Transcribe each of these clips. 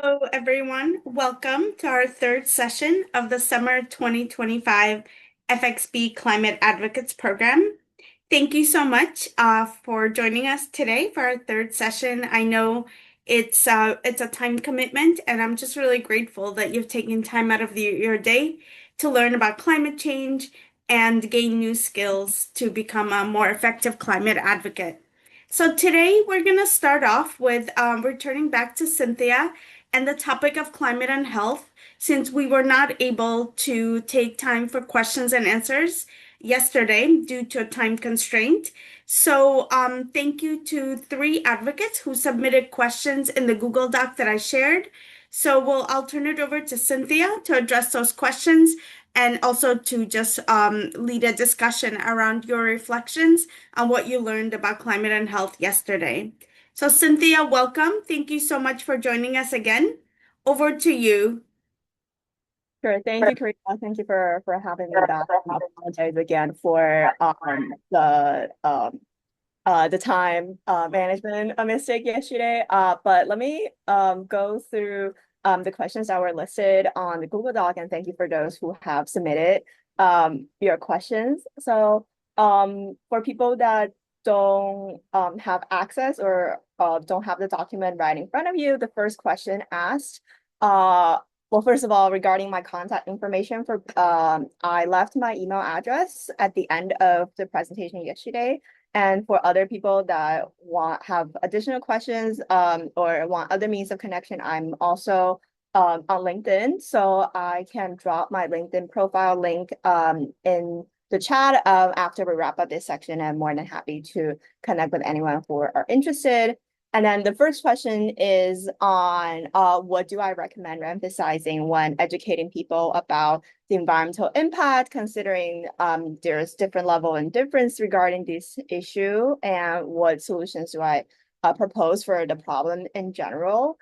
Hello, everyone. Welcome to our third session of the Summer 2025 FXB Climate Advocates Program. Thank you so much for joining us today for our third session. I know it's a time commitment, and I'm just really grateful that you've taken time out of your day to learn about climate change and gain new skills to become a more effective climate advocate. So today we're going to start off with returning back to Cynthia and the topic of climate and health, since we were not able to take time for questions and answers yesterday due to a time constraint. So thank you to three advocates who submitted questions in the Google Doc that I shared. So I'll turn it over to Cynthia to address those questions and also to just lead a discussion around your reflections on what you learned about climate and health yesterday. So, Cynthia, welcome. Thank you so much for joining us again. Over to you. Sure. Thank you, Karina. Thank you for having me back. I apologize again for the time management mistake yesterday. But let me go through the questions that were listed on the Google Doc, and thank you for those who have submitted your questions. So for people that don't have access or don't have the document right in front of you, the first question asked, well, first of all, regarding my contact information I left my email address at the end of the presentation yesterday. And for other people that have additional questions or want other means of connection, I'm also on LinkedIn. So I can drop my LinkedIn profile link in the chat after we wrap up this section. I'm more than happy to connect with anyone who are interested. And then the first question is on what do I recommend emphasizing when educating people about the environmental impact, considering there's different level and difference regarding this issue, and what solutions do I propose for the problem in general.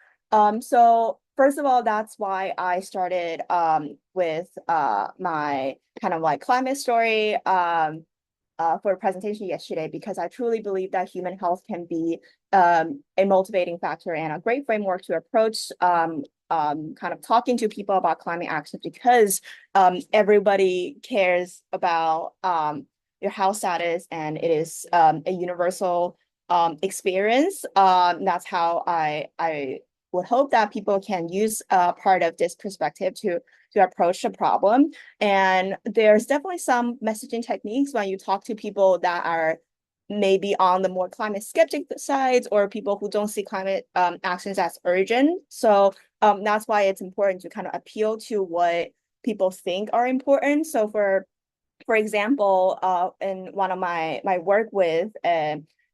So first of all, that's why I started with my kind of like climate story for a presentation yesterday, because I truly believe that human health can be a motivating factor and a great framework to approach kind of talking to people about climate action, because everybody cares about your health status, and it is a universal experience. That's how I would hope that people can use part of this perspective to approach the problem. And there's definitely some messaging techniques when you talk to people that are maybe on the more climate skeptic sides, or people who don't see climate actions as urgent. So that's why it's important to kind of appeal to what people think are important. So for example, in one of my work with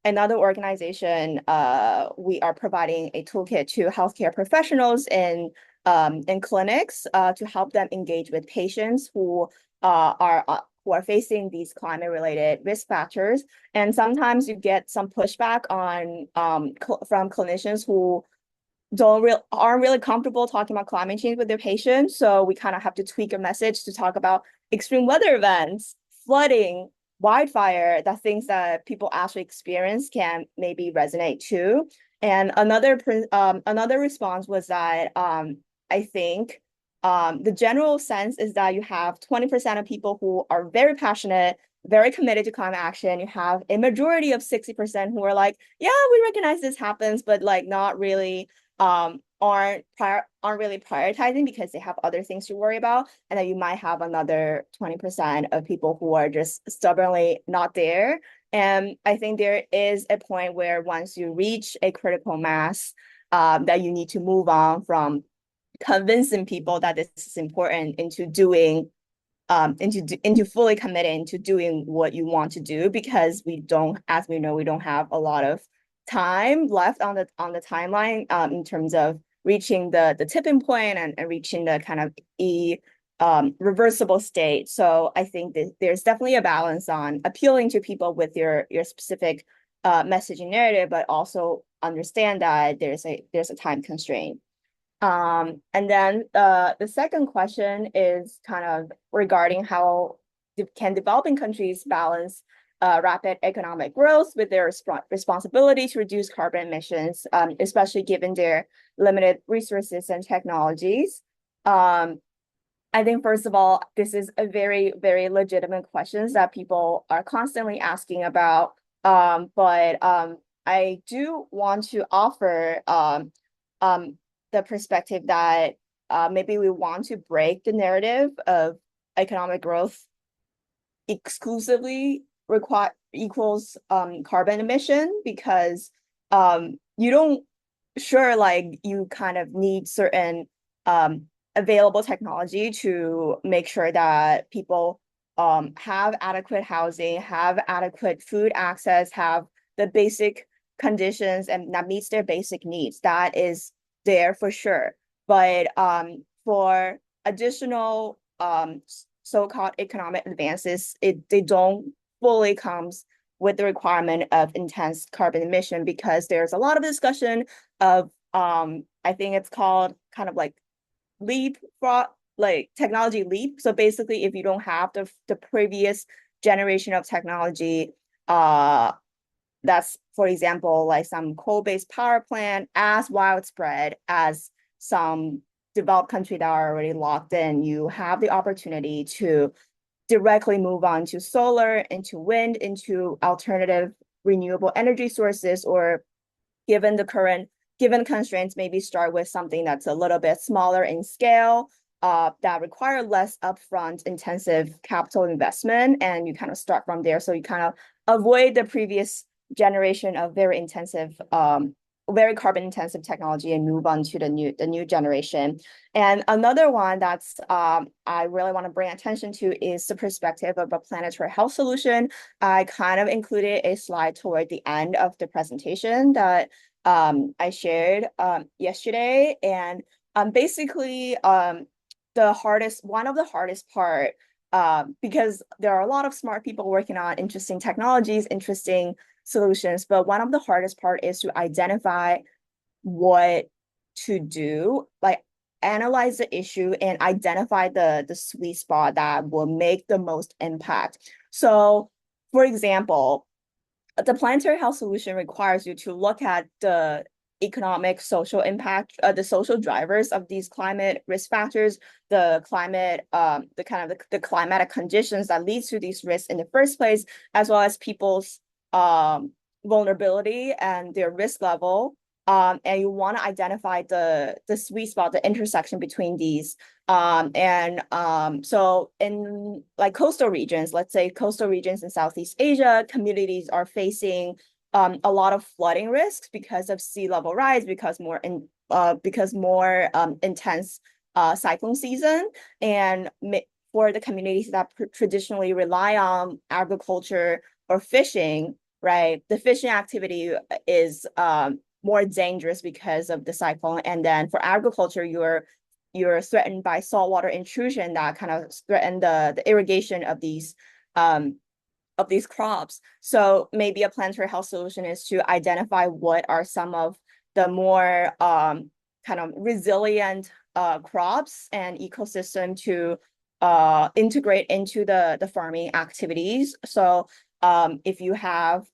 another organization, we are providing a toolkit to healthcare professionals in clinics to help them engage with patients who are facing these climate-related risk factors. And sometimes you get some pushback on from clinicians who aren't really comfortable talking about climate change with their patients. So we kind of have to tweak a message to talk about extreme weather events, flooding, wildfire, that things that people actually experience can maybe resonate too. And another response was that I think the general sense is that you have 20% of people who are very passionate, very committed to climate action. You have a majority of 60% who are like, yeah, we recognize this happens, but like not really aren't really prioritizing because they have other things to worry about. And then you might have another 20% of people who are just stubbornly not there. And I think there is a point where once you reach a critical mass, that you need to move on from convincing people that this is important into doing into fully committing to doing what you want to do, because we don't, as we know, we don't have a lot of time left on the timeline in terms of reaching the tipping point and reaching the kind of reversible state. So I think that there's definitely a balance on appealing to people with your specific messaging narrative, but also understand that there's a time constraint. And then the second question is kind of regarding how can developing countries balance rapid economic growth with their responsibility to reduce carbon emissions, especially given their limited resources and technologies. I think, first of all, this is a very, very legitimate questions that people are constantly asking about. But I do want to offer the perspective that maybe we want to break the narrative of economic growth exclusively require equals carbon emission, because you don't sure like you kind of need certain available technology to make sure that people have adequate housing, have adequate food access, have the basic conditions and that meets their basic needs. That is there for sure. But for additional so-called economic advances, they don't fully comes with the requirement of intense carbon emission, because there's a lot of discussion of I think it's called kind of like leap for like technology leap. So basically, if you don't have the previous generation of technology, that's, for example, like some coal-based power plant as widespread as some developed country that are already locked in, you have the opportunity to directly move on to solar, into wind, into alternative renewable energy sources, or given the current given constraints, maybe start with something that's a little bit smaller in scale, that require less upfront intensive capital investment, and you kind of start from there. So you kind of avoid the previous generation of very carbon intensive technology and move on to the new generation. And another one that's I really want to bring attention to is the perspective of a planetary health solution. I kind of included a slide toward the end of the presentation that I shared yesterday. And basically one of the hardest part, because there are a lot of smart people working on interesting technologies, interesting solutions, but one of the hardest part is to identify what to do, like analyze the issue and identify the sweet spot that will make the most impact. So, for example, the planetary health solution requires you to look at the economic, social impact, the social drivers of these climate risk factors, the kind of the climatic conditions that leads to these risks in the first place, as well as people's vulnerability and their risk level. And you want to identify the sweet spot, the intersection between these. So in like coastal regions, let's say coastal regions in Southeast Asia, communities are facing a lot of flooding risks because of sea level rise, because more intense cyclone season, and for the communities that traditionally rely on agriculture or fishing, right? The fishing activity is more dangerous because of the cyclone. And then for agriculture, you're threatened by saltwater intrusion that kind of threaten the irrigation of these crops. So maybe a planetary health solution is to identify what are some of the more kind of resilient crops and ecosystem to integrate into the farming activities. So if you have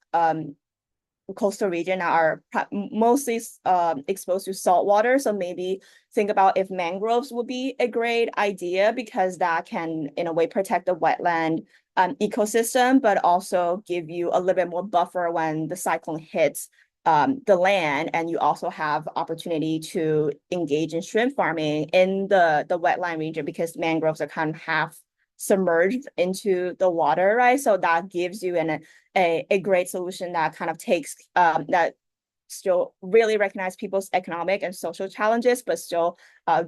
coastal region that are mostly exposed to salt water. So maybe think about if mangroves would be a great idea, because that can, in a way, protect the wetland ecosystem, but also give you a little bit more buffer when the cyclone hits the land. And you also have opportunity to engage in shrimp farming in the wetland region, because mangroves are kind of half submerged into the water, right? So that gives you a great solution that kind of takes that still really recognize people's economic and social challenges, but still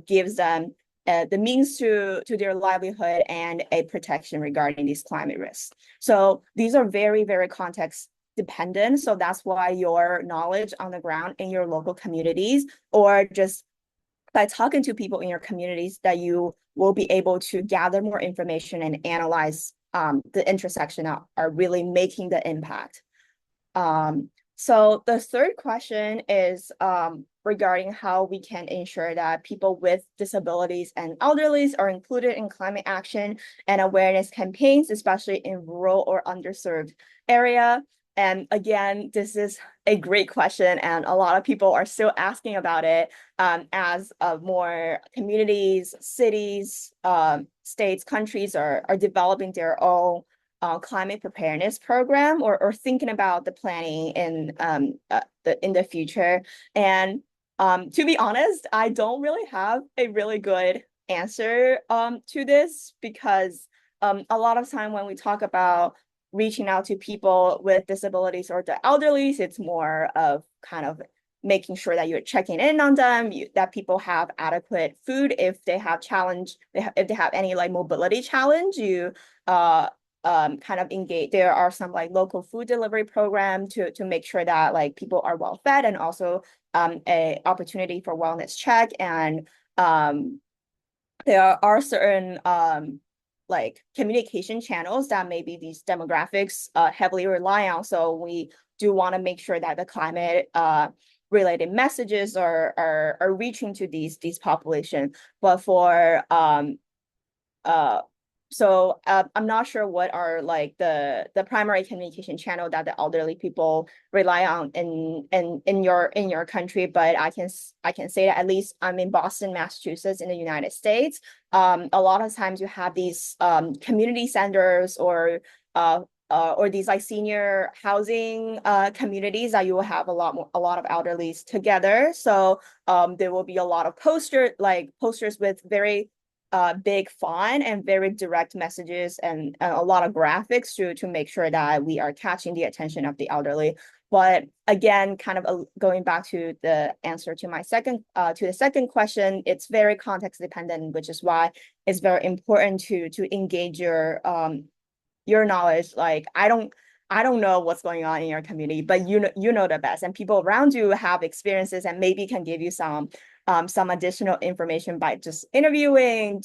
gives them the means to their livelihood and a protection regarding these climate risks. So these are very, very context dependent. So that's why your knowledge on the ground in your local communities, or just by talking to people in your communities, that you will be able to gather more information and analyze the intersection that are really making the impact. So the third question is regarding how we can ensure that people with disabilities and elderlies are included in climate action and awareness campaigns, especially in rural or underserved area. And again, this is a great question, and a lot of people are still asking about it as more communities, cities, states, countries are developing their own climate preparedness program or thinking about the planning in the future. And to be honest, I don't really have a really good answer to this because a lot of time when we talk about reaching out to people with disabilities or the elderly, it's more of kind of making sure that you're checking in on them, that people have adequate food if they have challenge, if they have any like mobility challenge, you kind of engage. There are some like local food delivery program to make sure that like people are well fed and also a opportunity for wellness check. And um, there are certain like communication channels that maybe these demographics heavily rely on. So we do want to make sure that the climate related messages are reaching to these population. But for uh I'm not sure what are like the primary communication channel that the elderly people rely on in your country, but I can say that at least I'm in Boston, Massachusetts, in the United States. A lot of times you have these community centers or these like senior housing communities that you will have a lot of elderlies together. So there will be a lot of posters with very big font and very direct messages and a lot of graphics to make sure that we are catching the attention of the elderly. But again, kind of going back to the answer to my second question, it's very context dependent, which is why it's very important to engage your knowledge. Like I don't know what's going on in your community, but you know the best, and people around you have experiences and maybe can give you some additional information by just interviewing,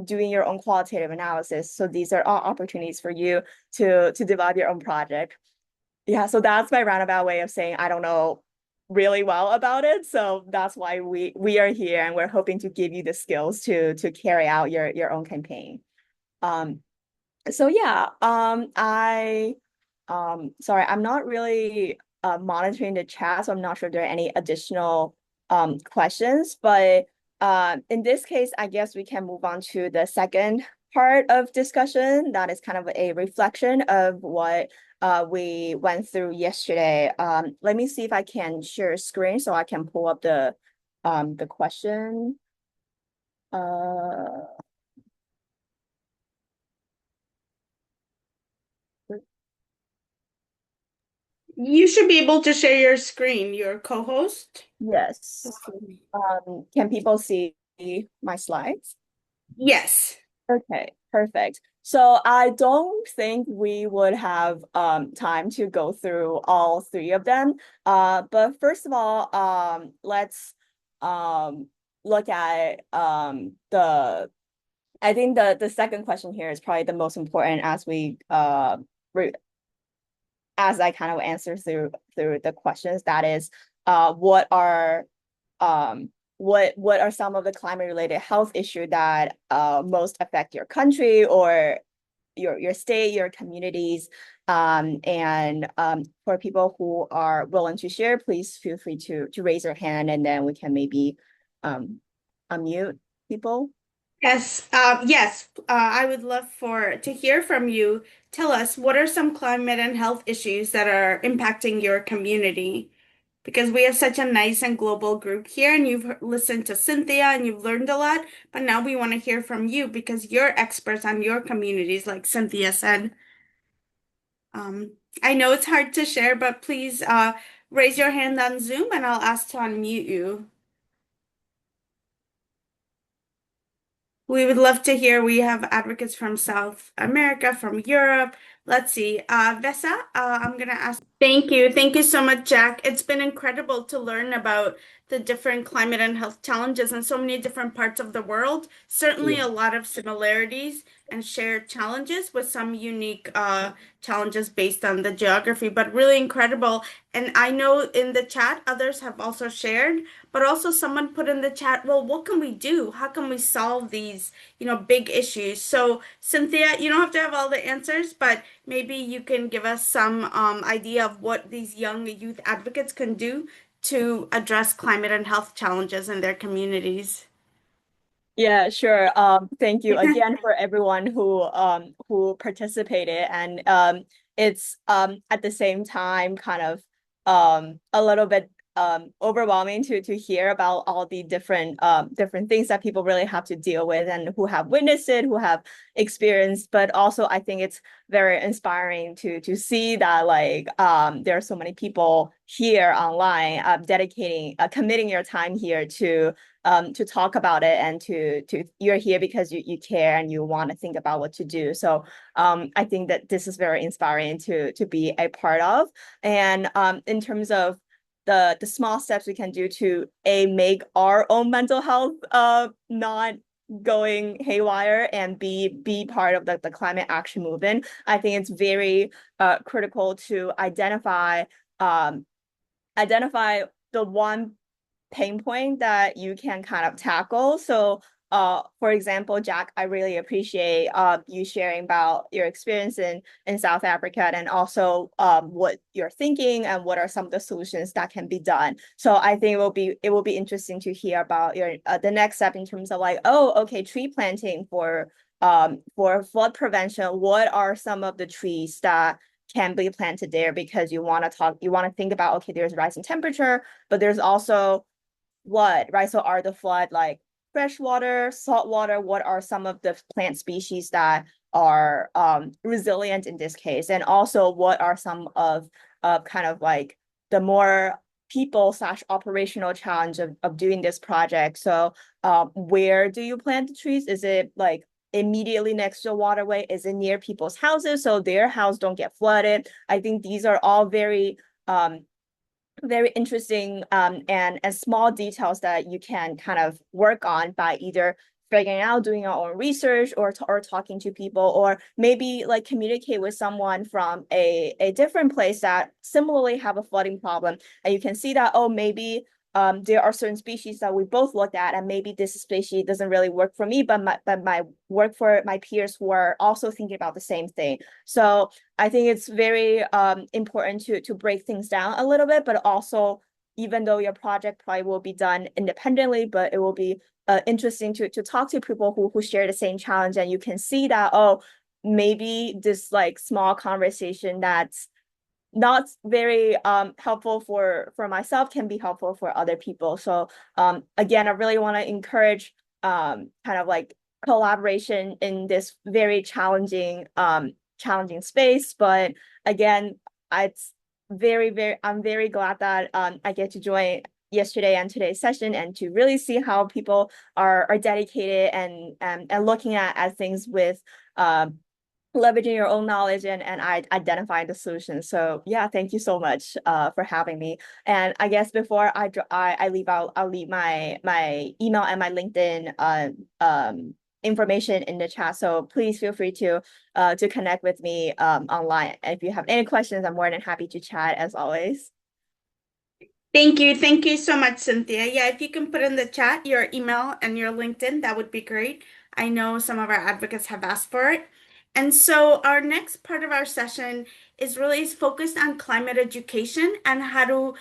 doing your own qualitative analysis. So these are all opportunities for you to develop your own project. Yeah, so that's my roundabout way of saying I don't know really well about it. So that's why we are here and we're hoping to give you the skills to carry out your own campaign. Um, so yeah, sorry, I'm not really monitoring the chat, so I'm not sure if there are any additional questions, but in this case, I guess we can move on to the second part of discussion. That is kind of a reflection of what we went through yesterday. Let me see if I can share screen so I can pull up the question. Uh, You should be able to share your screen, your co-host. yes. Can people see my slides? Yes. Okay, perfect. So I don't think we would have time to go through all three of them. But first of all, let's um look at the I think the second question here is probably the most important as we as I kind of answer through the questions. That is, what are what are some of the climate related health issues that most affect your country or your state, your communities, and for people who are willing to share, please feel free to raise your hand, and then we can maybe um unmute people. Yes. Yes. I would love for to hear from you. Tell us what are some climate and health issues that are impacting your community? Because we have such a nice and global group here, and you've listened to Cynthia and you've learned a lot. But now we want to hear from you because you're experts on your communities, like Cynthia said. I know it's hard to share, but please raise your hand on Zoom and I'll ask to unmute you. We would love to hear. We have advocates from South America, from Europe, Let's see. Vesa, I'm gonna ask. Thank you. Thank you so much, Jack. It's been incredible to learn about the different climate and health challenges in so many different parts of the world. Certainly Yeah. a lot of similarities and shared challenges with some unique challenges based on the geography, but really incredible. And I know in the chat, others have also shared, but also someone put in the chat, well, what can we do? How can we solve these, big issues? So, Cynthia, you don't have to have all the answers, but maybe you can give us some idea of what these young youth advocates can do to address climate and health challenges in their communities. Yeah, sure. Thank you again for everyone who participated, and it's at the same time kind of a little bit overwhelming to hear about all the different things that people really have to deal with and who have witnessed it, who have experienced. But also, I think it's very inspiring to see that like there are so many people here online dedicating committing your time here to talk about it and to you're here because you care and you want to think about what to do. So I think that this is very inspiring to be a part of. And in terms of the small steps we can do to make our own mental health not going haywire and be part of the climate action movement, I think it's very critical to um identify the one pain point that you can kind of tackle. So, for example, Jack, I really appreciate you sharing about your experience in South Africa and also what you're thinking and what are some of the solutions that can be done. So I think it will be interesting to hear about your the next step in terms of like, oh, okay, tree planting for flood prevention. What are some of the trees that can be planted there because you want to think about, okay, there's rising temperature, but there's also flood, right? So are the flood like freshwater, saltwater? What are some of the plant species that are resilient in this case? And also, what are some of kind of like the more people slash operational challenge of doing this project? So where do you plant the trees? Is it like immediately next to a waterway? Is it near people's houses so their house don't get flooded? I think these are all very interesting and small details that you can kind of work on by either figuring out doing your own research or talking to people or maybe like communicate with someone from a different place that similarly have a flooding problem and you can see that oh maybe there are certain species that we both looked at and maybe this species doesn't really work for me but my work for my peers who are also thinking about the same thing. So I think it's very important to break things down a little bit, but also even though your project probably will be done independently, but it will be interesting to talk to people who share the same challenge, and you can see that oh maybe this like small conversation that's not very helpful for myself can be helpful for other people. So again, I really want to encourage kind of like collaboration in this very challenging space. But again, it's I'm very glad that I get to join yesterday and today's session and to really see how people are dedicated and looking at things with leveraging your own knowledge and identifying the solutions. So yeah, thank you so much for having me. And I guess before I leave out, I'll leave my email and my LinkedIn information in the chat. So please feel free to connect with me online. If you have any questions, I'm more than happy to chat as always. Thank you. Thank you so much, Cynthia. Yeah, if you can put in the chat your email and your LinkedIn, that would be great. I know some of our advocates have asked for it. And so our next part of our session is really focused on climate education and how to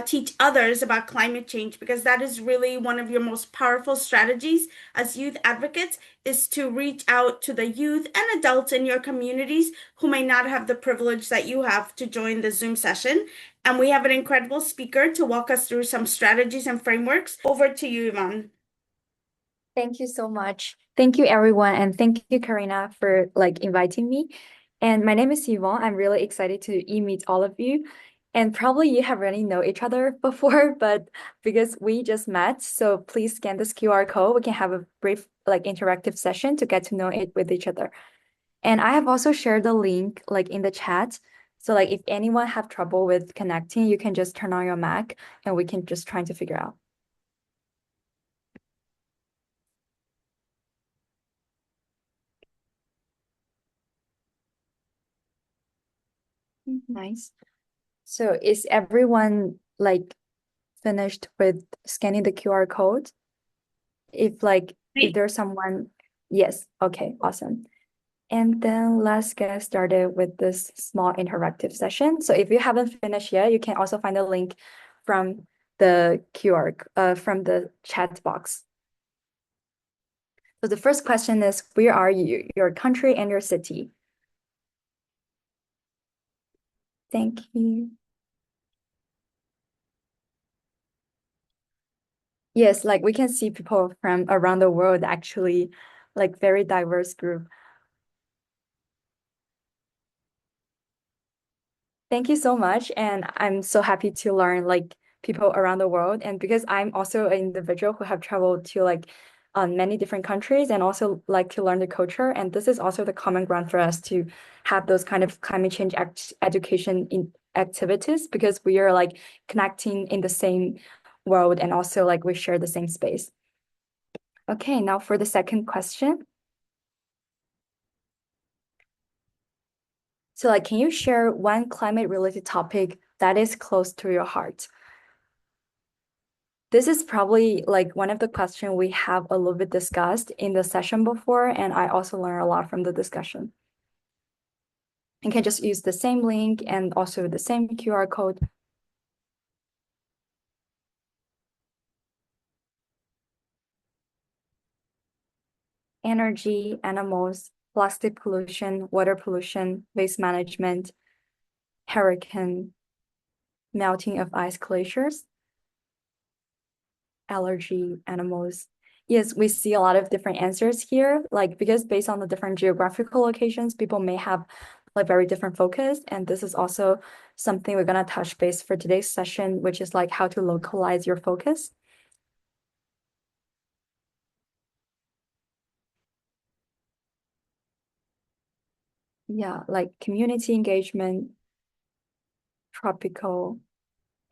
teach others about climate change, because that is really one of your most powerful strategies as youth advocates is to reach out to the youth and adults in your communities who may not have the privilege that you have to join the Zoom session. And we have an incredible speaker to walk us through some strategies and frameworks. Over to you, Yvonne. Thank you so much. Thank you, everyone, and thank you, Karina, for like inviting me. And my name is Yvonne. I'm really excited to meet all of you. And probably you have already know each other before, but because we just met, so please scan this QR code. We can have a brief like interactive session to get to know it with each other. And I have also shared the link like in the chat. So like if anyone have trouble with connecting, you can just turn on your Mac and we can just try to figure out. Nice. So is everyone like finished with scanning the QR code? If there's someone, yes, okay, awesome. And then let's get started with this small interactive session. So if you haven't finished yet, you can also find a link from the from the chat box. So the first question is, where are you, your country and your city? Thank you. Yes, like we can see people from around the world actually, like very diverse group. Thank you so much. And I'm so happy to learn like people around the world. And because I'm also an individual who have traveled to like many different countries and also like to learn the culture. And this is also the common ground for us to have those kind of climate change education in activities because we are like connecting in the same world and also like we share the same space. Okay, now for the second question. So like, can you share one climate related topic that is close to your heart? This is probably like one of the questions we have a little bit discussed in the session before, and I also learned a lot from the discussion. You can just use the same link and also the same QR code. Energy, animals, plastic pollution, water pollution, waste management, hurricane, melting of ice glaciers, allergy, animals. Yes, we see a lot of different answers here, like because based on the different geographical locations, people may have like very different focus. And this is also something we're gonna touch base for today's session, which is like how to localize your focus. Yeah, like community engagement, tropical,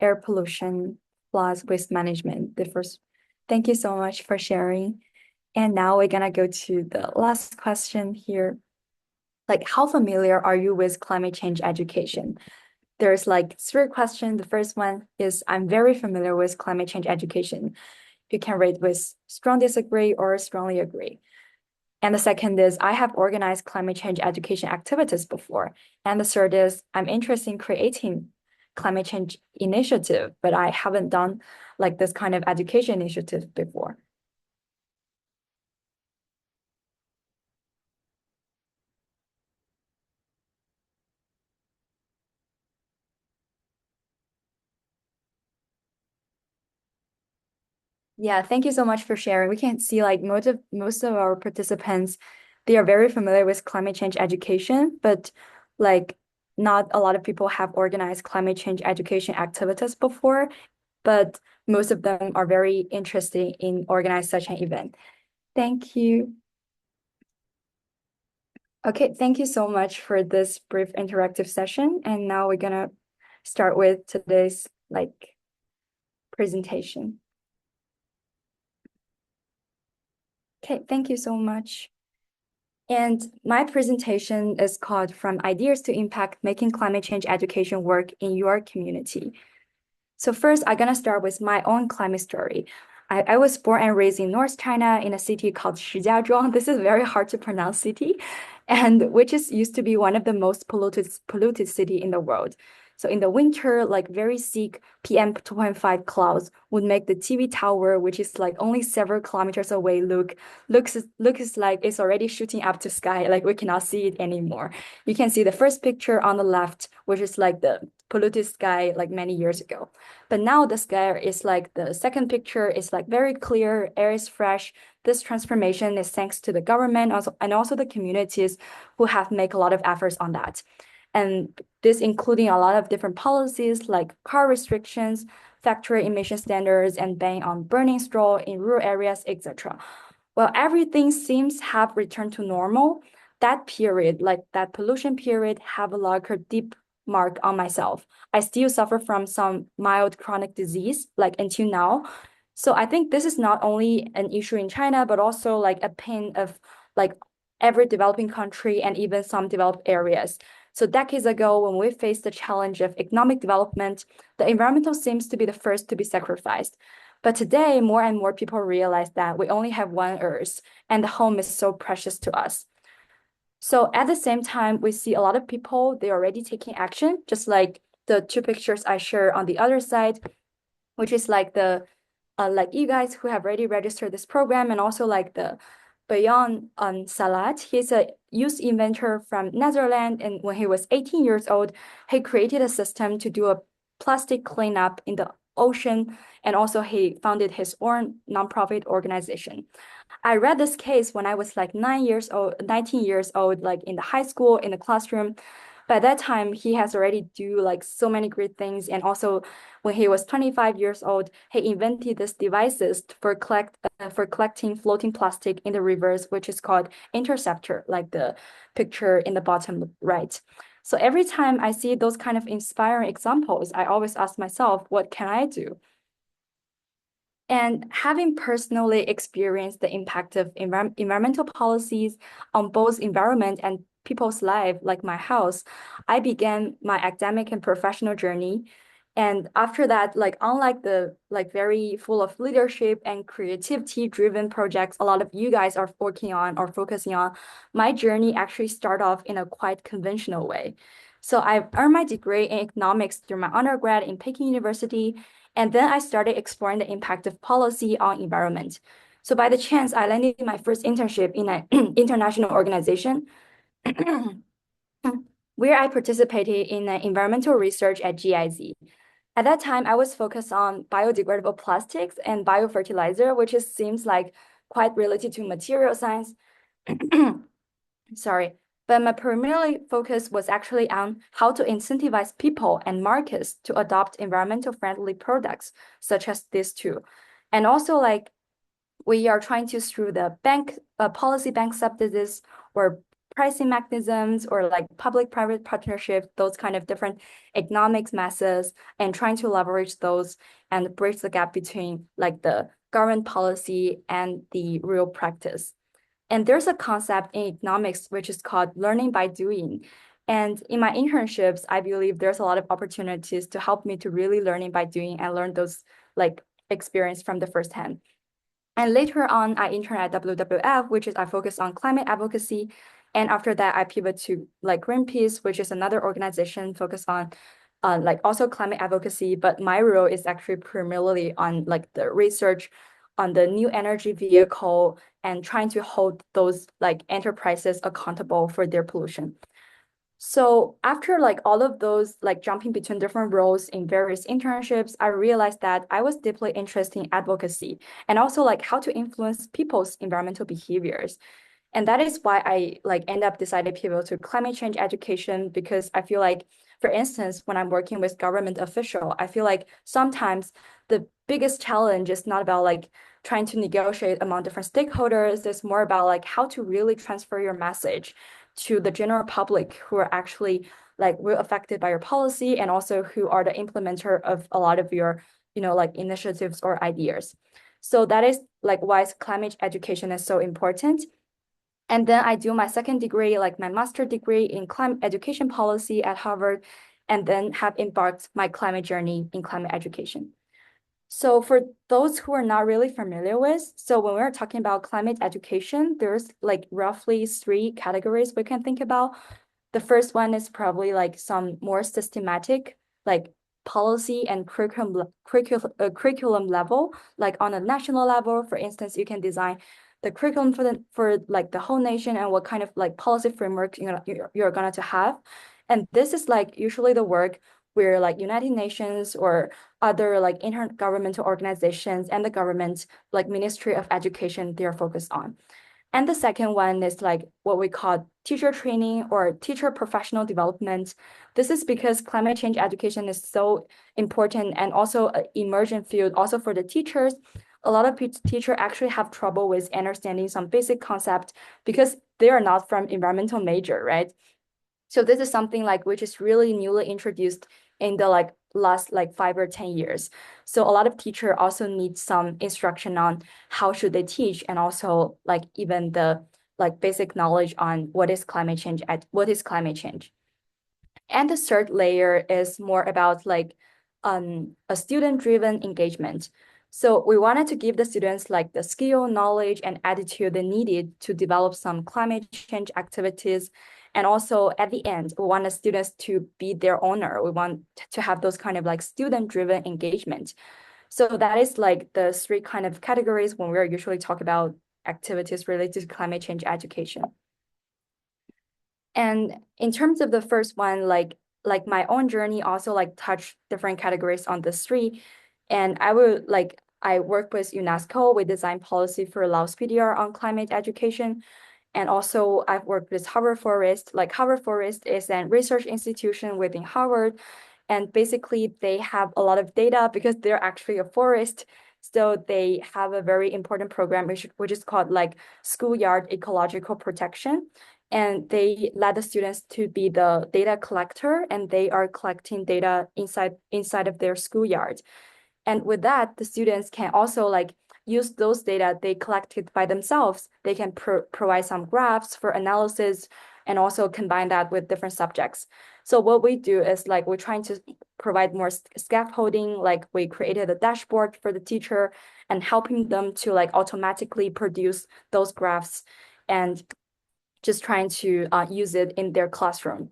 air pollution, plus waste management. The first, thank you so much for sharing. And now we're gonna go to the last question here. Like, how familiar are you with climate change education? There's like three questions. The first one is, I'm very familiar with climate change education. You can rate with strong disagree or strongly agree. And the second is, I have organized climate change education activities before. And the third is, I'm interested in creating climate change initiative, but I haven't done like this kind of education initiative before. Yeah, thank you so much for sharing. We can see like most of our participants, they are very familiar with climate change education, but like not a lot of people have organized climate change education activities before, but most of them are very interested in organize such an event. Thank you. Okay, thank you so much for this brief interactive session. And now we're gonna start with today's like presentation. Okay, thank you so much. And my presentation is called From Ideas to Impact, Making Climate Change Education Work in Your Community. So first, I'm gonna start with my own climate story. I was born and raised in North China in a city called Shijiazhuang. This is very hard to pronounce city, and which is used to be one of the most polluted city in the world. So in the winter, like very thick PM 2.5 clouds would make the TV tower, which is like only several kilometers away, looks like it's already shooting up to sky, like we cannot see it anymore. You can see the first picture on the left, which is like the polluted sky like many years ago. But now the sky is like the second picture is like very clear, air is fresh. This transformation is thanks to the government also, and also the communities who have made a lot of efforts on that. And this including a lot of different policies like car restrictions, factory emission standards, and ban on burning straw in rural areas, etc. Well, everything seems have returned to normal, that period, like that pollution period, have like a deep mark on myself. I still suffer from some mild chronic disease, like until now. So I think this is not only an issue in China, but also like a pain of like every developing country and even some developed areas. So decades ago, when we faced the challenge of economic development, the environmental seems to be the first to be sacrificed. But today, more and more people realize that we only have one Earth, and the home is so precious to us. So at the same time, we see a lot of people, they're already taking action, just like the two pictures I share on the other side, which is like the like you guys who have already registered this program, and also like the Bayan Salat. He's a youth inventor from Netherlands, and when he was 18 years old, he created a system to do a plastic cleanup in the ocean, and also he founded his own nonprofit organization. I read this case when I was like 19 years old, like in the high school, in the classroom. By that time, he has already do like so many great things. And also when he was 25 years old, he invented these devices for collecting floating plastic in the rivers, which is called interceptor, like the picture in the bottom right. So every time I see those kind of inspiring examples, I always ask myself, what can I do? And having personally experienced the impact of environmental policies on both environment and people's life, like my house, I began my academic and professional journey. And after that, like unlike the like very full of leadership and creativity driven projects a lot of you guys are working on or focusing on, my journey actually started off in a quite conventional way. So I earned my degree in economics through my undergrad in Peking University, and then I started exploring the impact of policy on environment. So by the chance, I landed my first internship in an international organization where I participated in environmental research at GIZ. At that time, I was focused on biodegradable plastics and biofertilizer, which seems like quite related to material science. Sorry, but my primary focus was actually on how to incentivize people and markets to adopt environmental friendly products, such as these two. And also like we are trying to through the policy bank subsidies or pricing mechanisms or like public-private partnership, those kind of different economics methods, and trying to leverage those and bridge the gap between like the government policy and the real practice. And there's a concept in economics which is called learning by doing. And in my internships, I believe there's a lot of opportunities to help me to really learning by doing and learn those like experience from the first hand. And later on, I interned at WWF, which is I focus on climate advocacy. And after that, I pivot to like Greenpeace, which is another organization focused on like also climate advocacy. But my role is actually primarily on like the research on the new energy vehicle and trying to hold those like enterprises accountable for their pollution. So after like all of those like jumping between different roles in various internships, I realized that I was deeply interested in advocacy and also like how to influence people's environmental behaviors. And that is why I like end up deciding pivot to climate change education, because I feel like, for instance, when I'm working with government official, I feel like sometimes the biggest challenge is not about like trying to negotiate among different stakeholders. It's more about like how to really transfer your message to the general public who are actually like real affected by your policy and also who are the implementer of a lot of your, like initiatives or ideas. So that is like why climate education is so important. And then I do my second degree, like my master degree in climate education policy at Harvard, and then have embarked my climate journey in climate education. So for those who are not really familiar with, so when we're talking about climate education, there's like roughly 3 categories we can think about. The first one is probably like some more systematic, like policy and curriculum level, like on a national level. For instance, you can design the curriculum for like the whole nation and what kind of like policy framework you're going to have. And this is like usually the work where like United Nations or other like intergovernmental organizations and the government, like Ministry of Education, they're focused on. And the second one is like what we call teacher training or teacher professional development. This is because climate change education is so important and also an emergent field also for the teachers. a lot of teachers actually have trouble with understanding some basic concept because they are not from environmental major, right? So this is something like which is really newly introduced in the like last like 5 or 10 years. So a lot of teacher also need some instruction on how should they teach, and also like even the like basic knowledge on what is climate change what is climate change. And the third layer is more about like a student-driven engagement. So we wanted to give the students like the skill, knowledge, and attitude they needed to develop some climate change activities. And also at the end, we want the students to be their owner. We want to have those kind of like student-driven engagement. So that is like the three kind of categories when we're usually talk about activities related to climate change education. And in terms of the first one, like my own journey also like touch different categories on this three. And I work with UNESCO. We design policy for Laos PDR on climate education. And also I've worked with Harvard Forest. Like Harvard Forest is a research institution within Harvard. And basically they have a lot of data because they're actually a forest. So they have a very important program, which is called like schoolyard ecological protection. And they let the students to be the data collector, and they are collecting data inside of their schoolyard. And with that, the students can also like use those data they collected by themselves. They can provide some graphs for analysis and also combine that with different subjects. So what we do is like we're trying to provide more scaffolding, like we created a dashboard for the teacher and helping them to like automatically produce those graphs and just trying to use it in their classroom.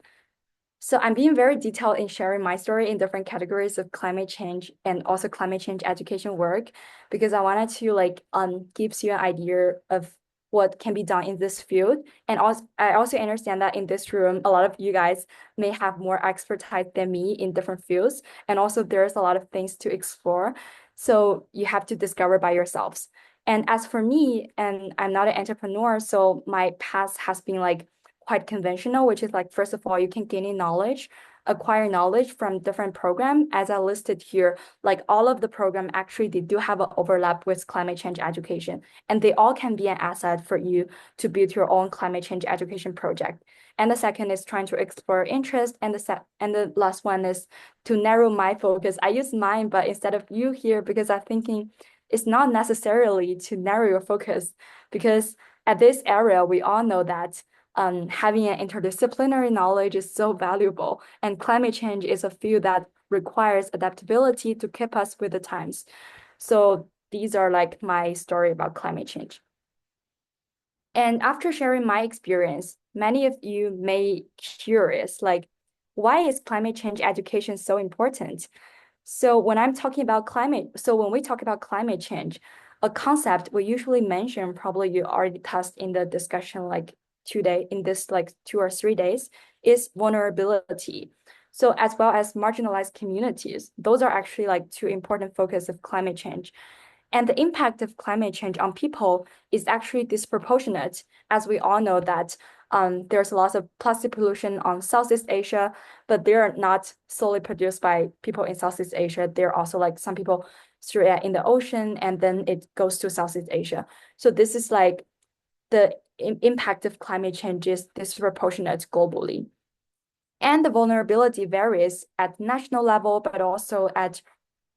So I'm being very detailed in sharing my story in different categories of climate change and also climate change education work, because I wanted to like gives you an idea of what can be done in this field. And also I also understand that in this room, a lot of you guys may have more expertise than me in different fields. And also there's a lot of things to explore. So you have to discover by yourselves. And as for me, and I'm not an entrepreneur, so my path has been like quite conventional, which is like, first of all, you can gain knowledge, acquire knowledge from different program. As I listed here, like all of the program, actually, they do have an overlap with climate change education, and they all can be an asset for you to build your own climate change education project. And the second is trying to explore interest. And the last one is to narrow my focus. I use mine, but instead of you here, because I'm thinking it's not necessarily to narrow your focus, because at this area, we all know that having an interdisciplinary knowledge is so valuable, and climate change is a field that requires adaptability to keep us with the times. So these are like my story about climate change. And after sharing my experience, many of you may curious, like, why is climate change education so important? So when we talk about climate change, a concept we usually mention, probably you already touched in the discussion like today, in this like 2 or 3 days, is vulnerability. So as well as marginalized communities, those are actually like two important focus of climate change. And the impact of climate change on people is actually disproportionate, as we all know that there's lots of plastic pollution on Southeast Asia, but they're not solely produced by people in Southeast Asia. They're also like some people through in the ocean, and then it goes to Southeast Asia. So this is like the impact of climate change is disproportionate globally. And the vulnerability varies at national level, but also at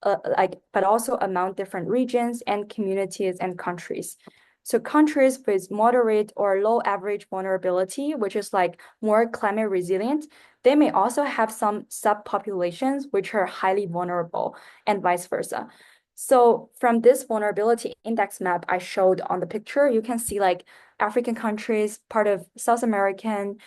but also among different regions and communities and countries. So countries with moderate or low average vulnerability, which is like more climate resilient, they may also have some subpopulations which are highly vulnerable, and vice versa. So from this vulnerability index map I showed on the picture, you can see like African countries, part of South American,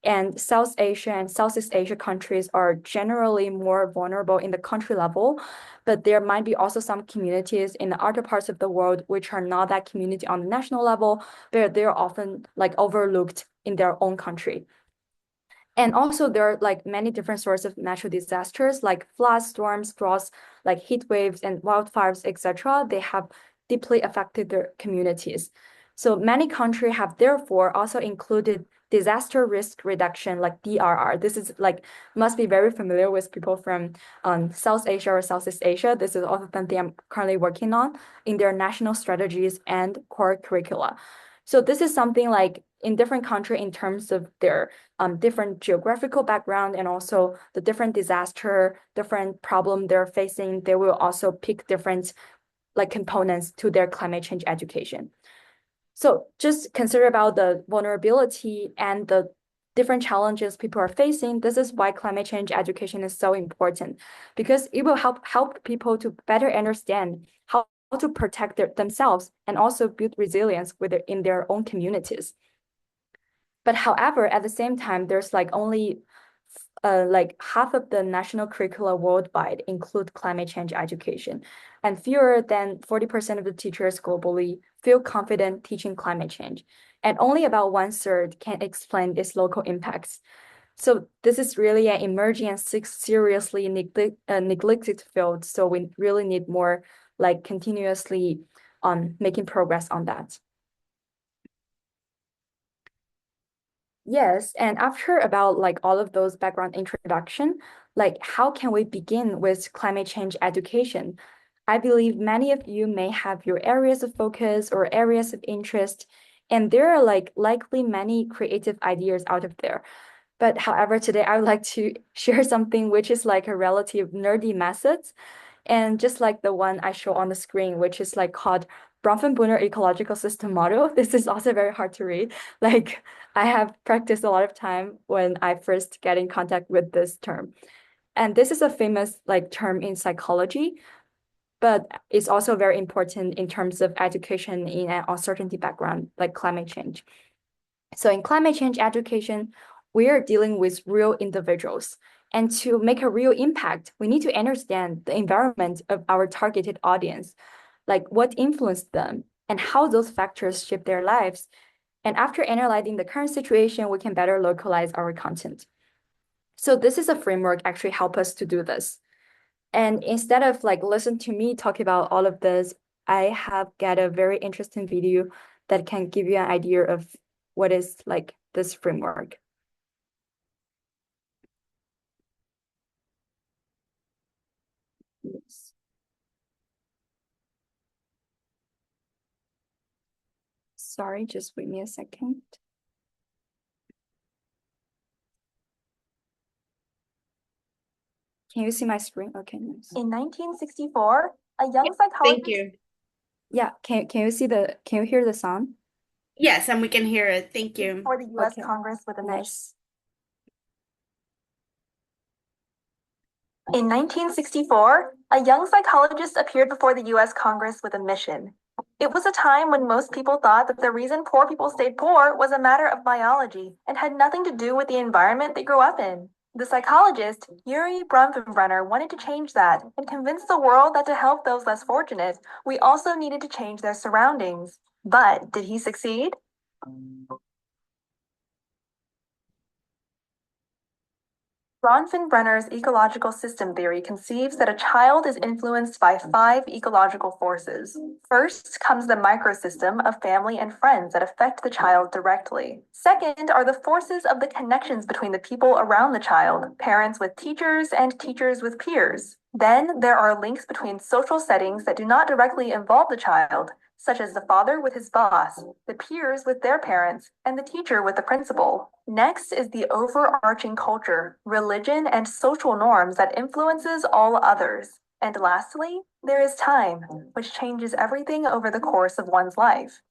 and South Asia and Southeast Asia countries are generally more vulnerable in the country level, but there might be also some communities in the other parts of the world which are not that community on the national level, but they're often like overlooked in their own country. And also there are like many different sources of natural disasters like floods, storms, droughts, like heat waves and wildfires, etc. They have deeply affected their communities. So many countries have therefore also included disaster risk reduction, like DRR. This is like must be very familiar with people from South Asia or Southeast Asia. This is also something I'm currently working on in their national strategies and core curricula. So this is something like in different country in terms of their different geographical background and also the different disaster, different problem they're facing, they will also pick different like components to their climate change education. So just consider about the vulnerability and the different challenges people are facing. This is why climate change education is so important, because it will help people to better understand how to protect themselves and also build resilience in their own communities. But however, at the same time, there's like only like half of the national curricula worldwide include climate change education, and fewer than 40% of the teachers globally feel confident teaching climate change, and only about 1/3 can explain its local impacts. So this is really an emerging and seriously neglected field. So we really need more like continuously making progress on that. Yes, and after about like all of those background introduction, like how can we begin with climate change education? I believe many of you may have your areas of focus or areas of interest, and there are like likely many creative ideas out of there. But however, today I would like to share something which is like a relative nerdy method. And just like the one I show on the screen, which is like called Bronfenbrunner ecological system model. This is also very hard to read. Like I have practiced a lot of time when I first get in contact with this term. And this is a famous like term in psychology, but it's also very important in terms of education in an uncertainty background, like climate change. So in climate change education, we are dealing with real individuals. And to make a real impact, we need to understand the environment of our targeted audience, like what influenced them and how those factors shape their lives. And after analyzing the current situation, we can better localize our content. So this is a framework actually help us to do this. And instead of like listen to me talk about all of this, I have got a very interesting video that can give you an idea of what is like this framework. Yes. Sorry, just wait me a second. Can you see my screen? Okay, nice. In 1964, a young Thank psychologist you. Yeah, can you hear the sound? Yes, and we can hear it. Thank you. for the U.S. Okay. Congress with a mission. Nice. In 1964, a young psychologist appeared before the U.S. Congress with a mission. It was a time when most people thought that the reason poor people stayed poor was a matter of biology and had nothing to do with the environment they grew up in. The psychologist, Yuri Bronfenbrenner, wanted to change that and convince the world that to help those less fortunate, we also needed to change their surroundings. But did he succeed? Bronfenbrenner's ecological system theory conceives that a child is influenced by 5 ecological forces. First comes the microsystem of family and friends that affect the child directly. Second are the forces of the connections between the people around the child, parents with teachers and teachers with peers. Then there are links between social settings that do not directly involve the child, such as the father with his boss, the peers with their parents, and the teacher with the principal. Next is the overarching culture, religion, and social norms that influences all others. And lastly, there is time, which changes everything over the course of one's life.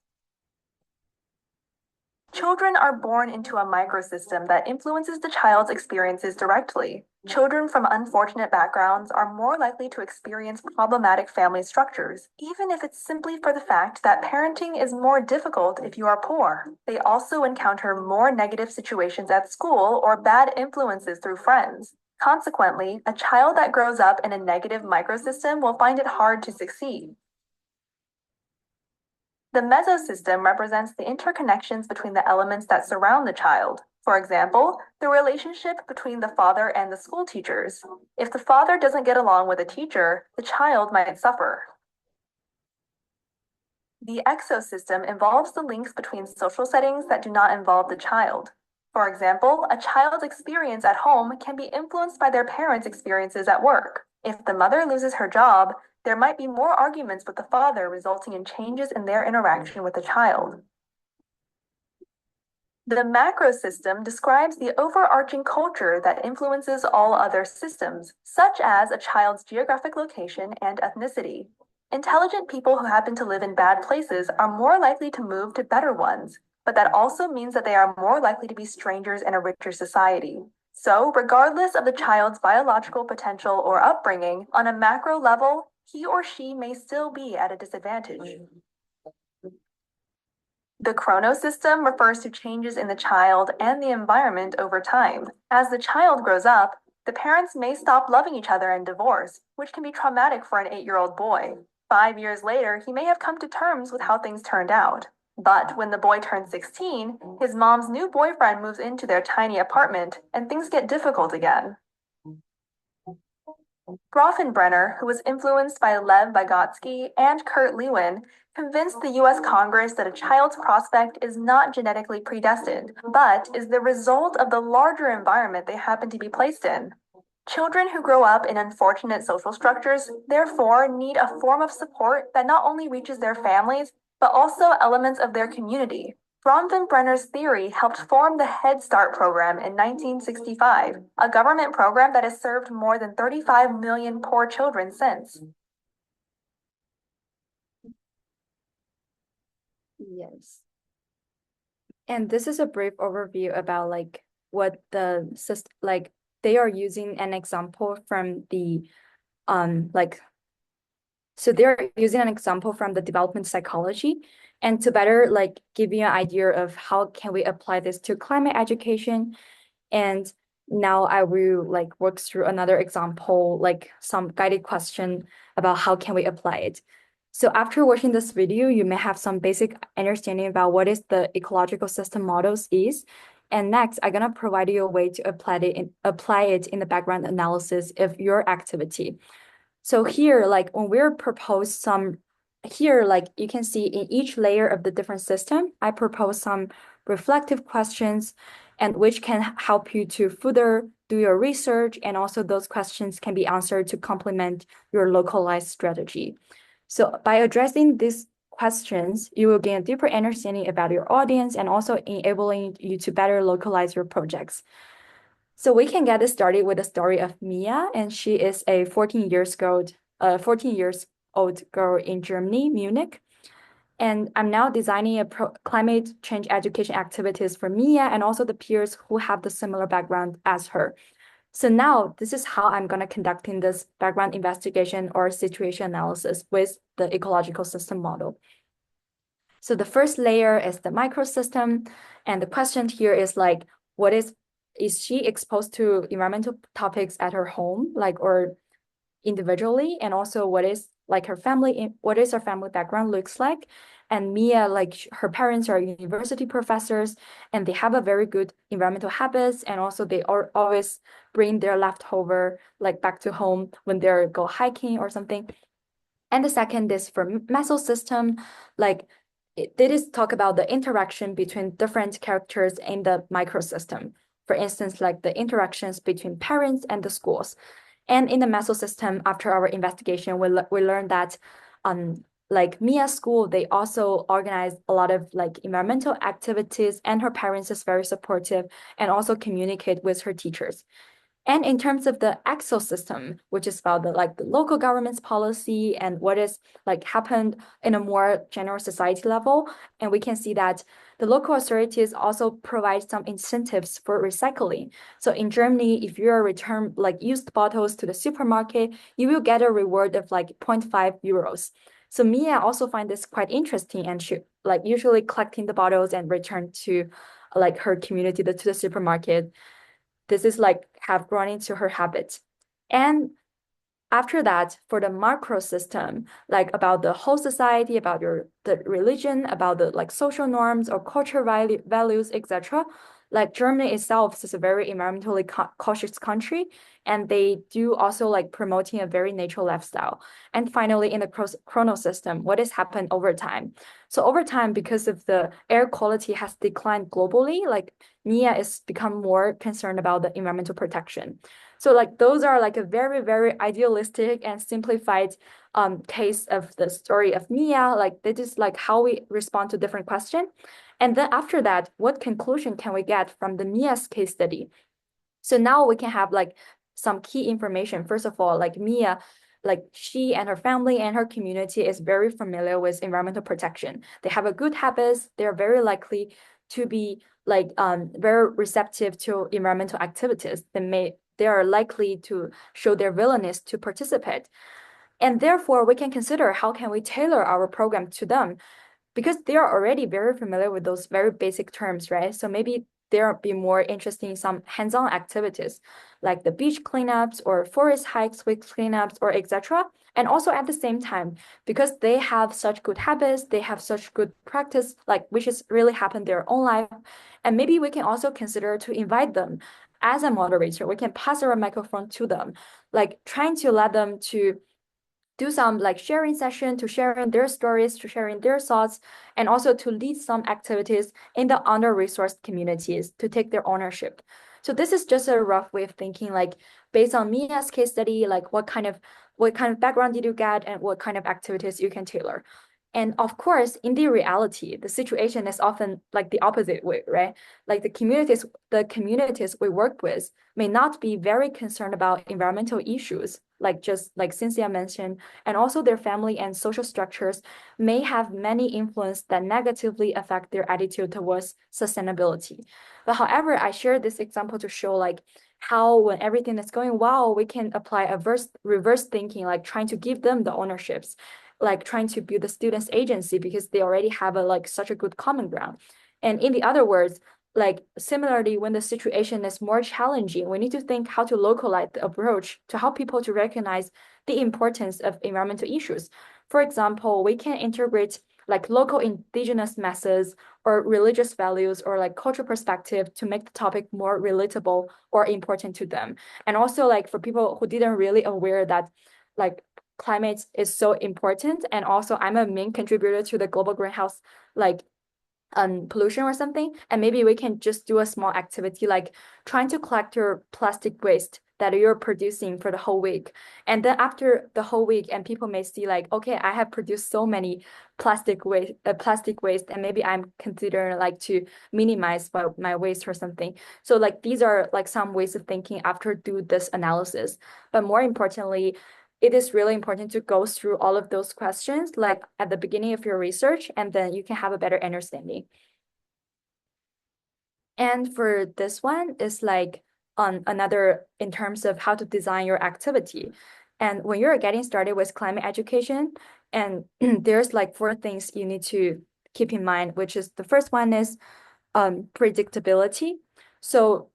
Children are born into a microsystem that influences the child's experiences directly. Children from unfortunate backgrounds are more likely to experience problematic family structures, even if it's simply for the fact that parenting is more difficult if you are poor. They also encounter more negative situations at school or bad influences through friends. Consequently, a child that grows up in a negative microsystem will find it hard to succeed. The mesosystem represents the interconnections between the elements that surround the child. For example, the relationship between the father and the school teachers. If the father doesn't get along with a teacher, the child might suffer. The exosystem involves the links between social settings that do not involve the child. For example, a child's experience at home can be influenced by their parents' experiences at work. If the mother loses her job, there might be more arguments with the father, resulting in changes in their interaction with the child. The macro system describes the overarching culture that influences all other systems, such as a child's geographic location and ethnicity. Intelligent people who happen to live in bad places are more likely to move to better ones, but that also means that they are more likely to be strangers in a richer society. So, regardless of the child's biological potential or upbringing, on a macro level, he or she may still be at a disadvantage. The chronosystem refers to changes in the child and the environment over time. As the child grows up, the parents may stop loving each other and divorce, which can be traumatic for an 8-year-old boy. 5 years later, he may have come to terms with how things turned out. But when the boy turns 16, his mom's new boyfriend moves into their tiny apartment, and things get difficult again. Grafenbrenner, who was influenced by Lev Vygotsky and Kurt Lewin, convinced the US Congress that a child's prospect is not genetically predestined, but is the result of the larger environment they happen to be placed in. Children who grow up in unfortunate social structures, therefore, need a form of support that not only reaches their families, but also elements of their community. Bronfenbrenner's theory helped form the Head Start program in 1965, a government program that has served more than 35 million poor children since. Yes. And this is a brief overview about like what the system, like they are using an example from the so they're using an example from the development psychology, and to better like give you an idea of how can we apply this to climate education. And now I will like work through another example, like some guided question about how can we apply it. So after watching this video, you may have some basic understanding about what is the ecological system models is. And next, I'm gonna provide you a way to apply it in the background analysis of your activity. So here, like when we're proposed some, here, like you can see in each layer of the different system, I propose some reflective questions and which can help you to further do your research. And also those questions can be answered to complement your localized strategy. So by addressing these questions, you will gain a deeper understanding about your audience and also enabling you to better localize your projects. So we can get started with the story of Mia, and she is a 14 years old girl in Germany, Munich. And I'm now designing a climate change education activities for Mia and also the peers who have the similar background as her. So now this is how I'm going to conducting this background investigation or situation analysis with the ecological system model. So the first layer is the microsystem. And the question here is like, what is she exposed to environmental topics at her home, like, or individually? And also what is like her family, what is her family background looks like? And Mia, like her parents are university professors and they have a very good environmental habits. And also they always bring their leftover like back to home when they go hiking or something. And the second is for mesosystem, like they just talk about the interaction between different characters in the microsystem. For instance, like the interactions between parents and the schools. And in the mesosystem, after our investigation, we learned that like Mia school, they also organize a lot of like environmental activities, and her parents is very supportive and also communicate with her teachers. And in terms of the exosystem, which is about the like the local government's policy and what is like happened in a more general society level, and we can see that the local authorities also provide some incentives for recycling. So in Germany, if you return like used bottles to the supermarket, you will get a reward of like 0.5 euros. So Mia also find this quite interesting, and she like usually collecting the bottles and return to like her community to the supermarket. This is like have grown into her habit. And after that, for the macro system, like about the whole society, about the religion, about the like social norms or cultural values, etc., Like Germany itself is a very environmentally cautious country, and they do also like promoting a very natural lifestyle. And finally, in the chrono system, what has happened over time? So over time, because of the air quality has declined globally, like MIA is become more concerned about the environmental protection. So like those are like a very, very idealistic and simplified case of the story of MIA. Like this is like how we respond to different questions. And then after that, what conclusion can we get from the MIA's case study? So now we can have like some key information. First of all, like MIA, like she and her family and her community is very familiar with environmental protection. They have a good habits. They're very likely to be like very receptive to environmental activities. They are likely to show their willingness to participate. And therefore, we can consider how can we tailor our program to them because they are already very familiar with those very basic terms, right? So maybe they'll be more interested in some hands-on activities like the beach cleanups or forest hikes with cleanups or etc. And also at the same time, because they have such good habits, they have such good practice, like which is really happen their own life. And maybe we can also consider to invite them as a moderator. We can pass our microphone to them, like trying to let them to do some like sharing session to sharing their stories, to sharing their thoughts, and also to lead some activities in the under-resourced communities to take their ownership. So this is just a rough way of thinking, like based on Mia's case study, like what kind of background did you get and what kind of activities you can tailor. And of course, in the reality, the situation is often like the opposite way, right? Like the communities we work with may not be very concerned about environmental issues, like just like Cynthia mentioned, and also their family and social structures may have many influence that negatively affect their attitude towards sustainability. But however, I share this example to show like how when everything is going well, we can apply a reverse thinking, like trying to give them the ownerships, like trying to build the students agency because they already have a like such a good common ground. And in the other words, like similarly, when the situation is more challenging, we need to think how to localize the approach to help people to recognize the importance of environmental issues. For example, we can integrate like local indigenous methods or religious values or like cultural perspective to make the topic more relatable or important to them. And also like for people who didn't really aware that like climate is so important. And also I'm a main contributor to the global greenhouse like pollution or something. And maybe we can just do a small activity like trying to collect your plastic waste that you're producing for the whole week. And then after the whole week, and people may see like, okay, I have produced so many plastic waste, and maybe I'm considering like to minimize my waste or something. So like these are like some ways of thinking after do this analysis. But more importantly, it is really important to go through all of those questions like at the beginning of your research, and then you can have a better understanding. And for this one is like on another in terms of how to design your activity. And when you're getting started with climate education, and there's like 4 things you need to keep in mind, which is the first one is predictability. So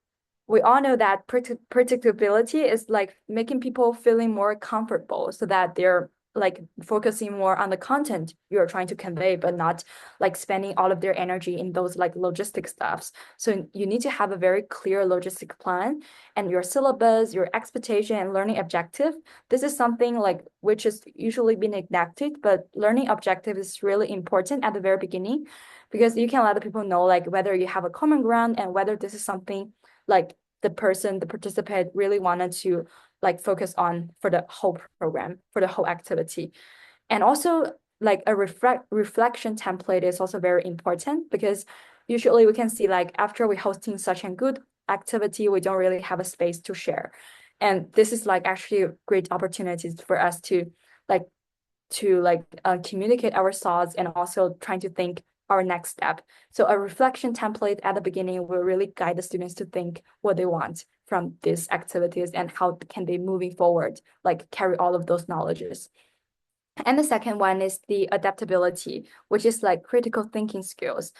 we all know that predictability is like making people feeling more comfortable so that they're like focusing more on the content you're trying to convey, but not like spending all of their energy in those like logistic stuffs. So you need to have a very clear logistic plan and your syllabus, your expectation and learning objective. This is something like which is usually been neglected, but learning objective is really important at the very beginning because you can let the people know like whether you have a common ground and whether this is something like the participant really wanted to like focus on for the whole program, for the whole activity. And also like a reflection template is also very important because usually we can see like after we hosting such a good activity, we don't really have a space to share. And this is like actually great opportunities for us to communicate our thoughts and also trying to think our next step. So a reflection template at the beginning will really guide the students to think what they want from these activities and how can they moving forward, like carry all of those knowledges. And the second one is the adaptability, which is like critical thinking skills.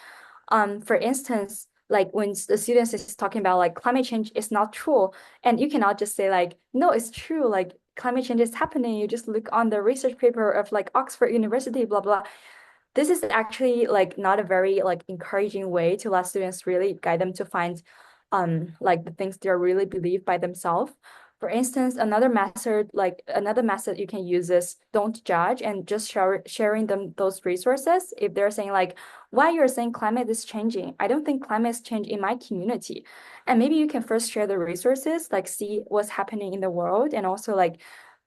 For instance, like when the students is talking about like climate change is not true, and you cannot just say like, no, it's true, like climate change is happening. You just look on the research paper of like Oxford University, blah, blah. this is actually like not a very like encouraging way to let students really guide them to find like the things they really believe by themselves. For instance, another method you can use is don't judge and just sharing them those resources. If they're saying like, why you're saying climate is changing? I don't think climate is changing in my community. And maybe you can first share the resources, like see what's happening in the world and also like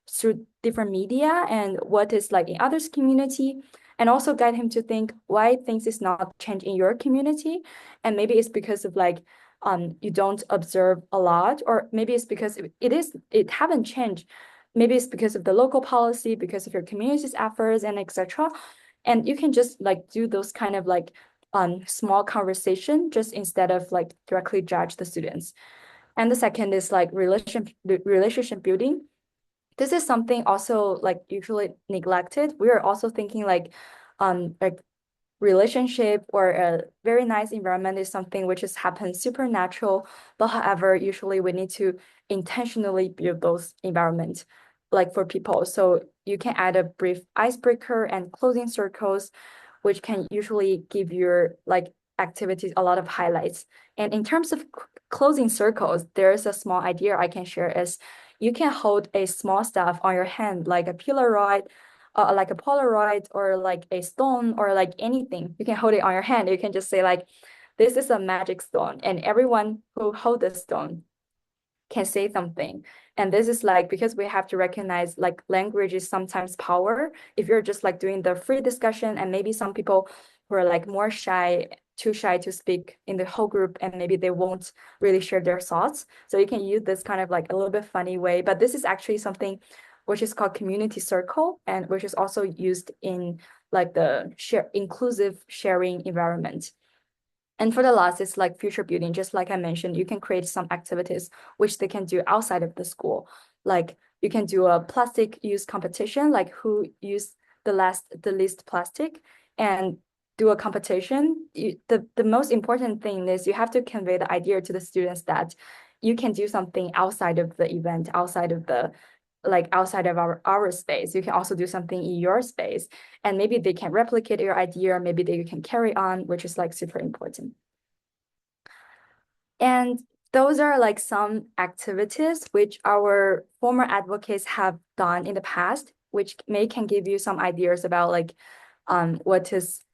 through different media and what is like in others' community, and also guide him to think why things is not change in your community. And maybe it's because of like you don't observe a lot, or maybe it's because it haven't changed. Maybe it's because of the local policy, because of your community's efforts and etc. And you can just like do those kind of like small conversation just instead of like directly judge the students. And the second is like relationship building. This is something also like usually neglected. We are also thinking like relationship or a very nice environment is something which is happens supernatural. But however, usually we need to intentionally build those environments like for people. So you can add a brief icebreaker and closing circles, which can usually give your like activities a lot of highlights. And in terms of closing circles, there's a small idea I can share is you can hold a small stuff on your hand, like a Polaroid or like a stone or like anything. You can hold it on your hand. You can just say like, this is a magic stone, and everyone who hold the stone can say something. And this is like, because we have to recognize like language is sometimes power. If you're just like doing the free discussion, and maybe some people who are like more shy, too shy to speak in the whole group, and maybe they won't really share their thoughts. So you can use this kind of like a little bit funny way, but this is actually something which is called community circle, and which is also used in like the inclusive sharing environment. And for the last, it's like future building. Just like I mentioned, you can create some activities which they can do outside of the school. Like you can do a plastic use competition, like who used the least plastic, and do a competition. The most important thing is you have to convey the idea to the students that you can do something outside of the event, outside of our space. You can also do something in your space, and maybe they can replicate your idea, or maybe they can carry on, which is like super important. And those are like some activities which our former advocates have done in the past, which can give you some ideas about like what is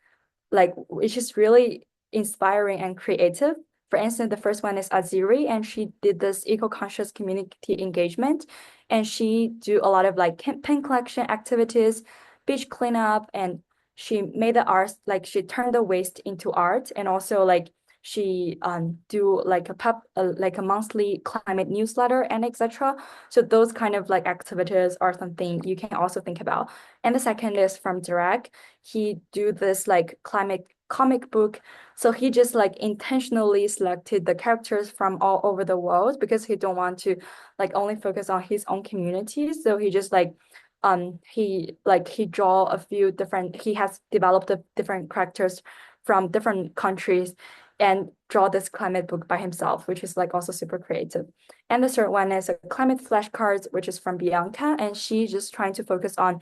like, which is really inspiring and creative. For instance, the first one is Aziri, and she did this eco-conscious community engagement, and she do a lot of like pen collection activities, beach cleanup, and she made the art, like she turned the waste into art, and also like she do like a monthly climate newsletter and etc. So those kind of like activities are something you can also think about. And the second is from Direct. He do this like climate comic book. So he just like intentionally selected the characters from all over the world because he don't want to like only focus on his own community. So he just like he draw a few different, he has developed the different characters from different countries and draw this climate book by himself, which is like also super creative. And the third one is a climate flashcards, which is from Bianca, and she's just trying to focus on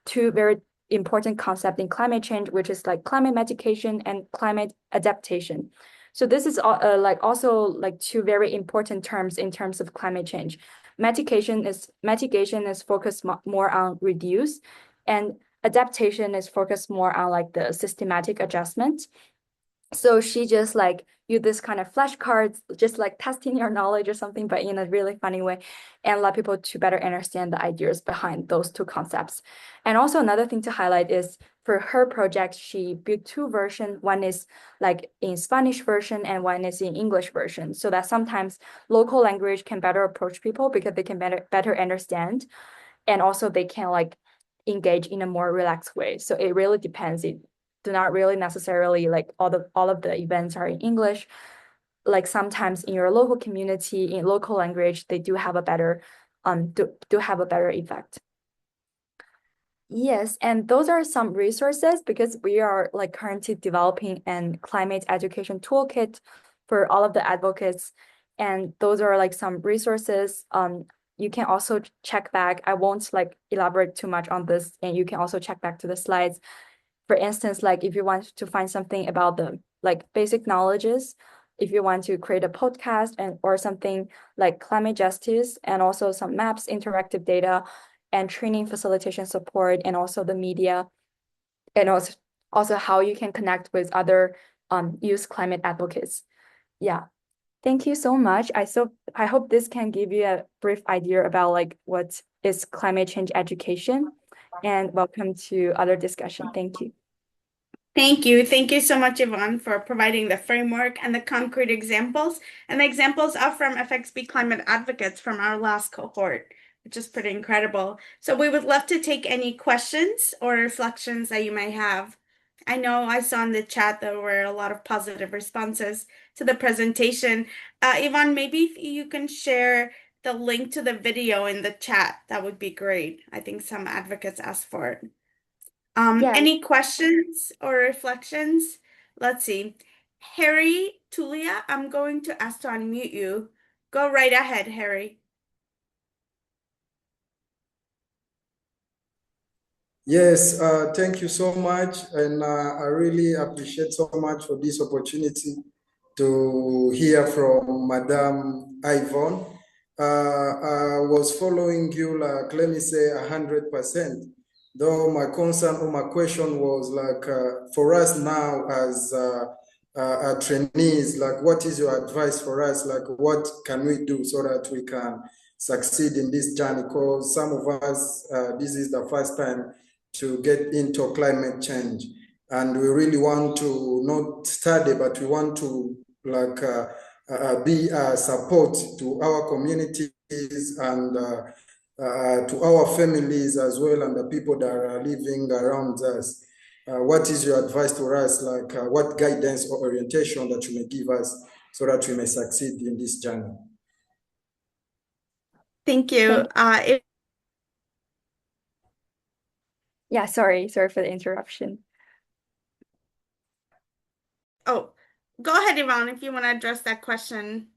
two very important concept in climate change, which is like climate mitigation and climate adaptation. So this is like also like two very important terms in terms of climate change. Mitigation is focused more on reduce, and adaptation is focused more on like the systematic adjustment. So she just like use this kind of flashcards, just like testing your knowledge or something, but in a really funny way, and allow people to better understand the ideas behind those two concepts. And also another thing to highlight is for her project, she built two versions. One is like in Spanish version and one is in English version, so that sometimes local language can better approach people because they can better understand, and also they can like engage in a more relaxed way. So it really depends. It do not really necessarily like all of the events are in English. Like sometimes in your local community, in local language, they do have a better do have a better effect. Yes, and those are some resources because we are like currently developing an climate education toolkit for all of the advocates. And those are like some resources. You can also check back. I won't like elaborate too much on this, and you can also check back to the slides For instance, like if you want to find something about the like basic knowledges, if you want to create a podcast and or something like climate justice and also some maps, interactive data, and training facilitation support, and also the media, and also how you can connect with other youth climate advocates. Yeah. Thank you so much. I hope this can give you a brief idea about like what is climate change education, and welcome to other discussion. Thank you. Thank you. Thank you so much, Yvonne, for providing the framework and the concrete examples. And the examples are from FXB Climate Advocates from our last cohort, which is pretty incredible. So we would love to take any questions or reflections that you may have. I know I saw in the chat there were a lot of positive responses to the presentation. Yvonne, maybe if you can share the link to the video in the chat, that would be great. I think some advocates asked for it. Yeah. Any questions or reflections? Let's see. Harry Tulia, I'm going to ask to unmute you. Go right ahead, Harry. Yes, thank you so much. And I really appreciate so much for this opportunity to hear from Madame Yvonne. I was following you, like, let me say 100%. Though my concern or my question was like, for us now as trainees, like, what is your advice for us? Like, what can we do so that we can succeed in this journey? Because some of us, this is the first time to get into climate change, and we really want to not study, but we want to like be a support to our communities and to our families as well, and the people that are living around us. What is your advice to us? Like what guidance or orientation that you may give us so that we may succeed in this journey? Thank you. Yeah, sorry for the interruption. Oh, go ahead, Yvonne, if you want to address that question.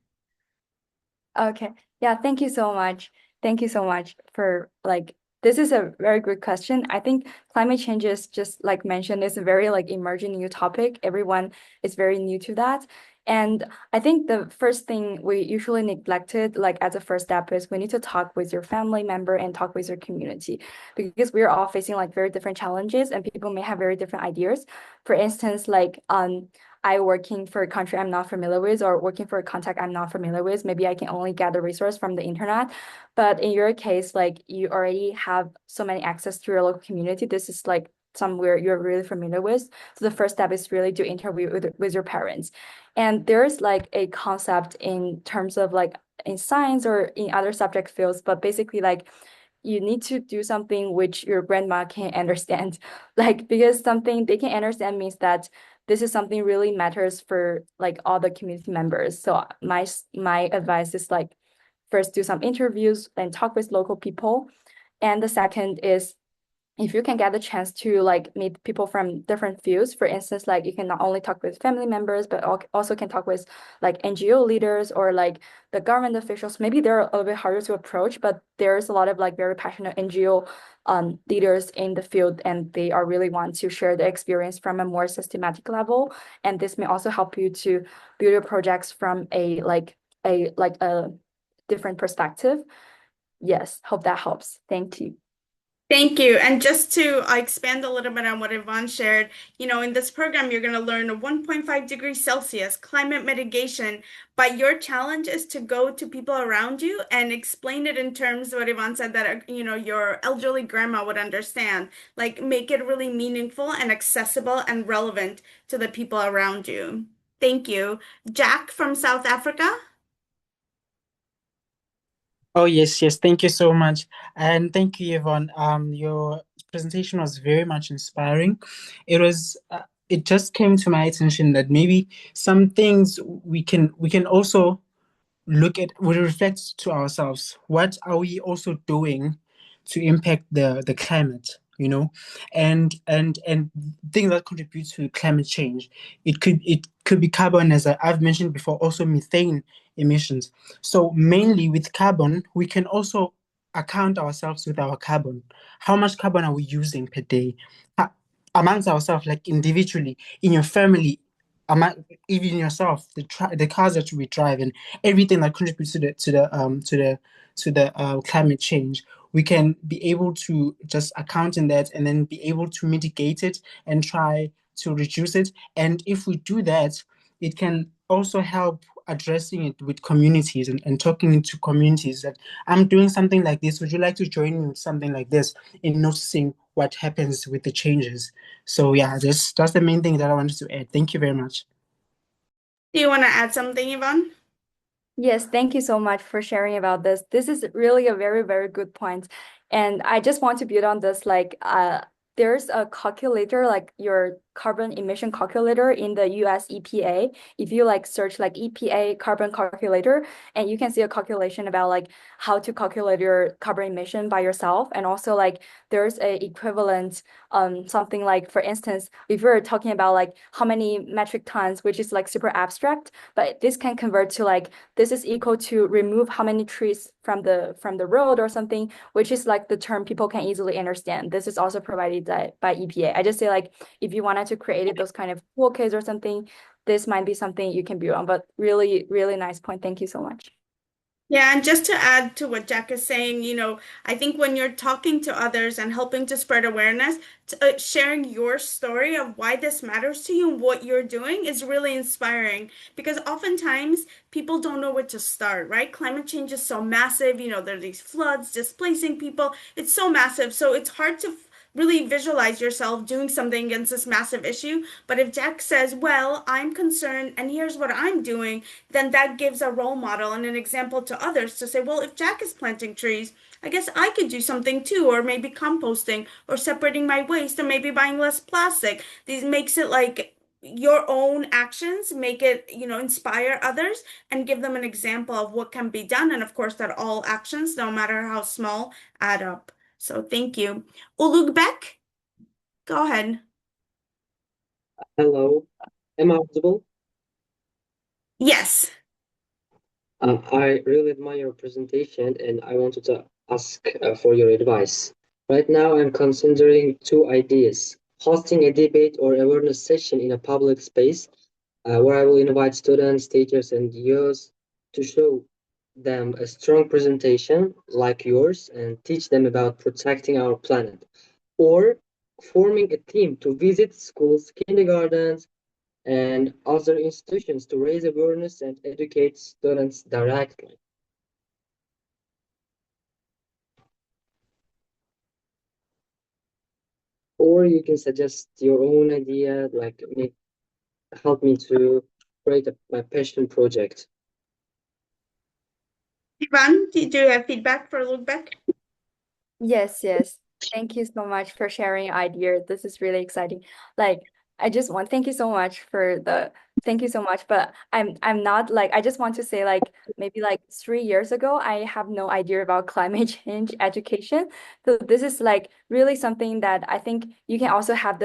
Okay. Yeah, thank you so much. Thank you so much for like this is a very good question. I think climate change is just like mentioned, is a very like emerging new topic. Everyone is very new to that. And I think the first thing we usually neglected, like as a first step, is we need to talk with your family member and talk with your community, because we're all facing like very different challenges and people may have very different ideas. For instance, like I working for a country I'm not familiar with, or working for a contact I'm not familiar with, maybe I can only get the resource from the internet. But in your case, like you already have so many access to your local community. This is like somewhere you're really familiar with. So the first step is really to interview with your parents. And there's like a concept in terms of like in science or in other subject fields, but basically like you need to do something which your grandma can understand. Like because something they can understand means that this is something really matters for like all the community members. So my advice is like first do some interviews and talk with local people. And the second is if you can get the chance to like meet people from different fields, for instance, like you can not only talk with family members, but also can talk with like NGO leaders or like the government officials. Maybe they're a little bit harder to approach, but there's a lot of like very passionate NGO leaders in the field, and they are really want to share their experience from a more systematic level. And this may also help you to build your projects from a different perspective. Yes, hope that helps. Thank you. Thank you. And just to expand a little bit on what Yvonne shared, in this program, you're going to learn a 1.5 degrees Celsius climate mitigation, but your challenge is to go to people around you and explain it in terms of what Yvonne said that, your elderly grandma would understand, like make it really meaningful and accessible and relevant to the people around you. Thank you. Jack from South Africa. Oh, yes, yes. Thank you so much. And thank you, Yvonne. Your presentation was very much inspiring. It just came to my attention that maybe some things we can also we reflect to ourselves. What are we also doing to impact the climate, and things that contribute to climate change. It could be carbon, as I've mentioned before, also methane emissions. So mainly with carbon, we can also account ourselves with our carbon. How much carbon are we using per day? amongst ourselves, like individually, in your family, even yourself, the cars that we drive and everything that contributes to the climate change, we can be able to just account in that and then be able to mitigate it and try to reduce it. And if we do that, it can also help addressing it with communities and talking to communities that I'm doing something like this. Would you like to join me with something like this in noticing what happens with the changes? So yeah, that's the main thing that I wanted to add. Thank you very much. Do you want to add something, Yvonne? Yes, thank you so much for sharing about this. This is really a very, very good point. And I just want to build on this, like there's a calculator, like your carbon emission calculator in the US EPA. If you like search like EPA carbon calculator, and you can see a calculation about like how to calculate your carbon emission by yourself. And also like there's a equivalent something like, for instance, if you're talking about like how many metric tons, which is like super abstract, but this can convert to like this is equal to remove how many trees from the road or something, which is like the term people can easily understand. This is also provided by EPA. I just say like if you wanted to create those kind of toolkits or something, this might be something you can build on. But really, really nice point. Thank you so much. Yeah, and just to add to what Jack is saying, I think when you're talking to others and helping to spread awareness, sharing your story of why this matters to you and what you're doing is really inspiring because oftentimes people don't know where to start, right? Climate change is so massive, there are these floods displacing people. It's so massive. So it's hard to really visualize yourself doing something against this massive issue. But if Jack says, well, I'm concerned and here's what I'm doing, then that gives a role model and an example to others to say, well, if Jack is planting trees, I guess I could do something too, or maybe composting or separating my waste and maybe buying less plastic. These makes it like your own actions make it, inspire others and give them an example of what can be done. And of course, that all actions, no matter how small, add up. So thank you. Ulugbek, go ahead. Hello, am I audible? Yes. I really admire your presentation and I wanted to ask for your advice. Right now, I'm considering two ideas: hosting a debate or awareness session in a public space where I will invite students, teachers, and youth to show them a strong presentation like yours and teach them about protecting our planet, or forming a team to visit schools, kindergartens, and other institutions to raise awareness and educate students directly. Or you can suggest your own idea, like help me to create my passion project. Ivan, do you have feedback for Ulugbek? Yes, yes. Thank you so much for sharing your idea. This is really exciting. Like, thank you so much thank you so much. But I'm not like, I just want to say like maybe like 3 years ago, I have no idea about climate change education. So this is like really something that I think you can also have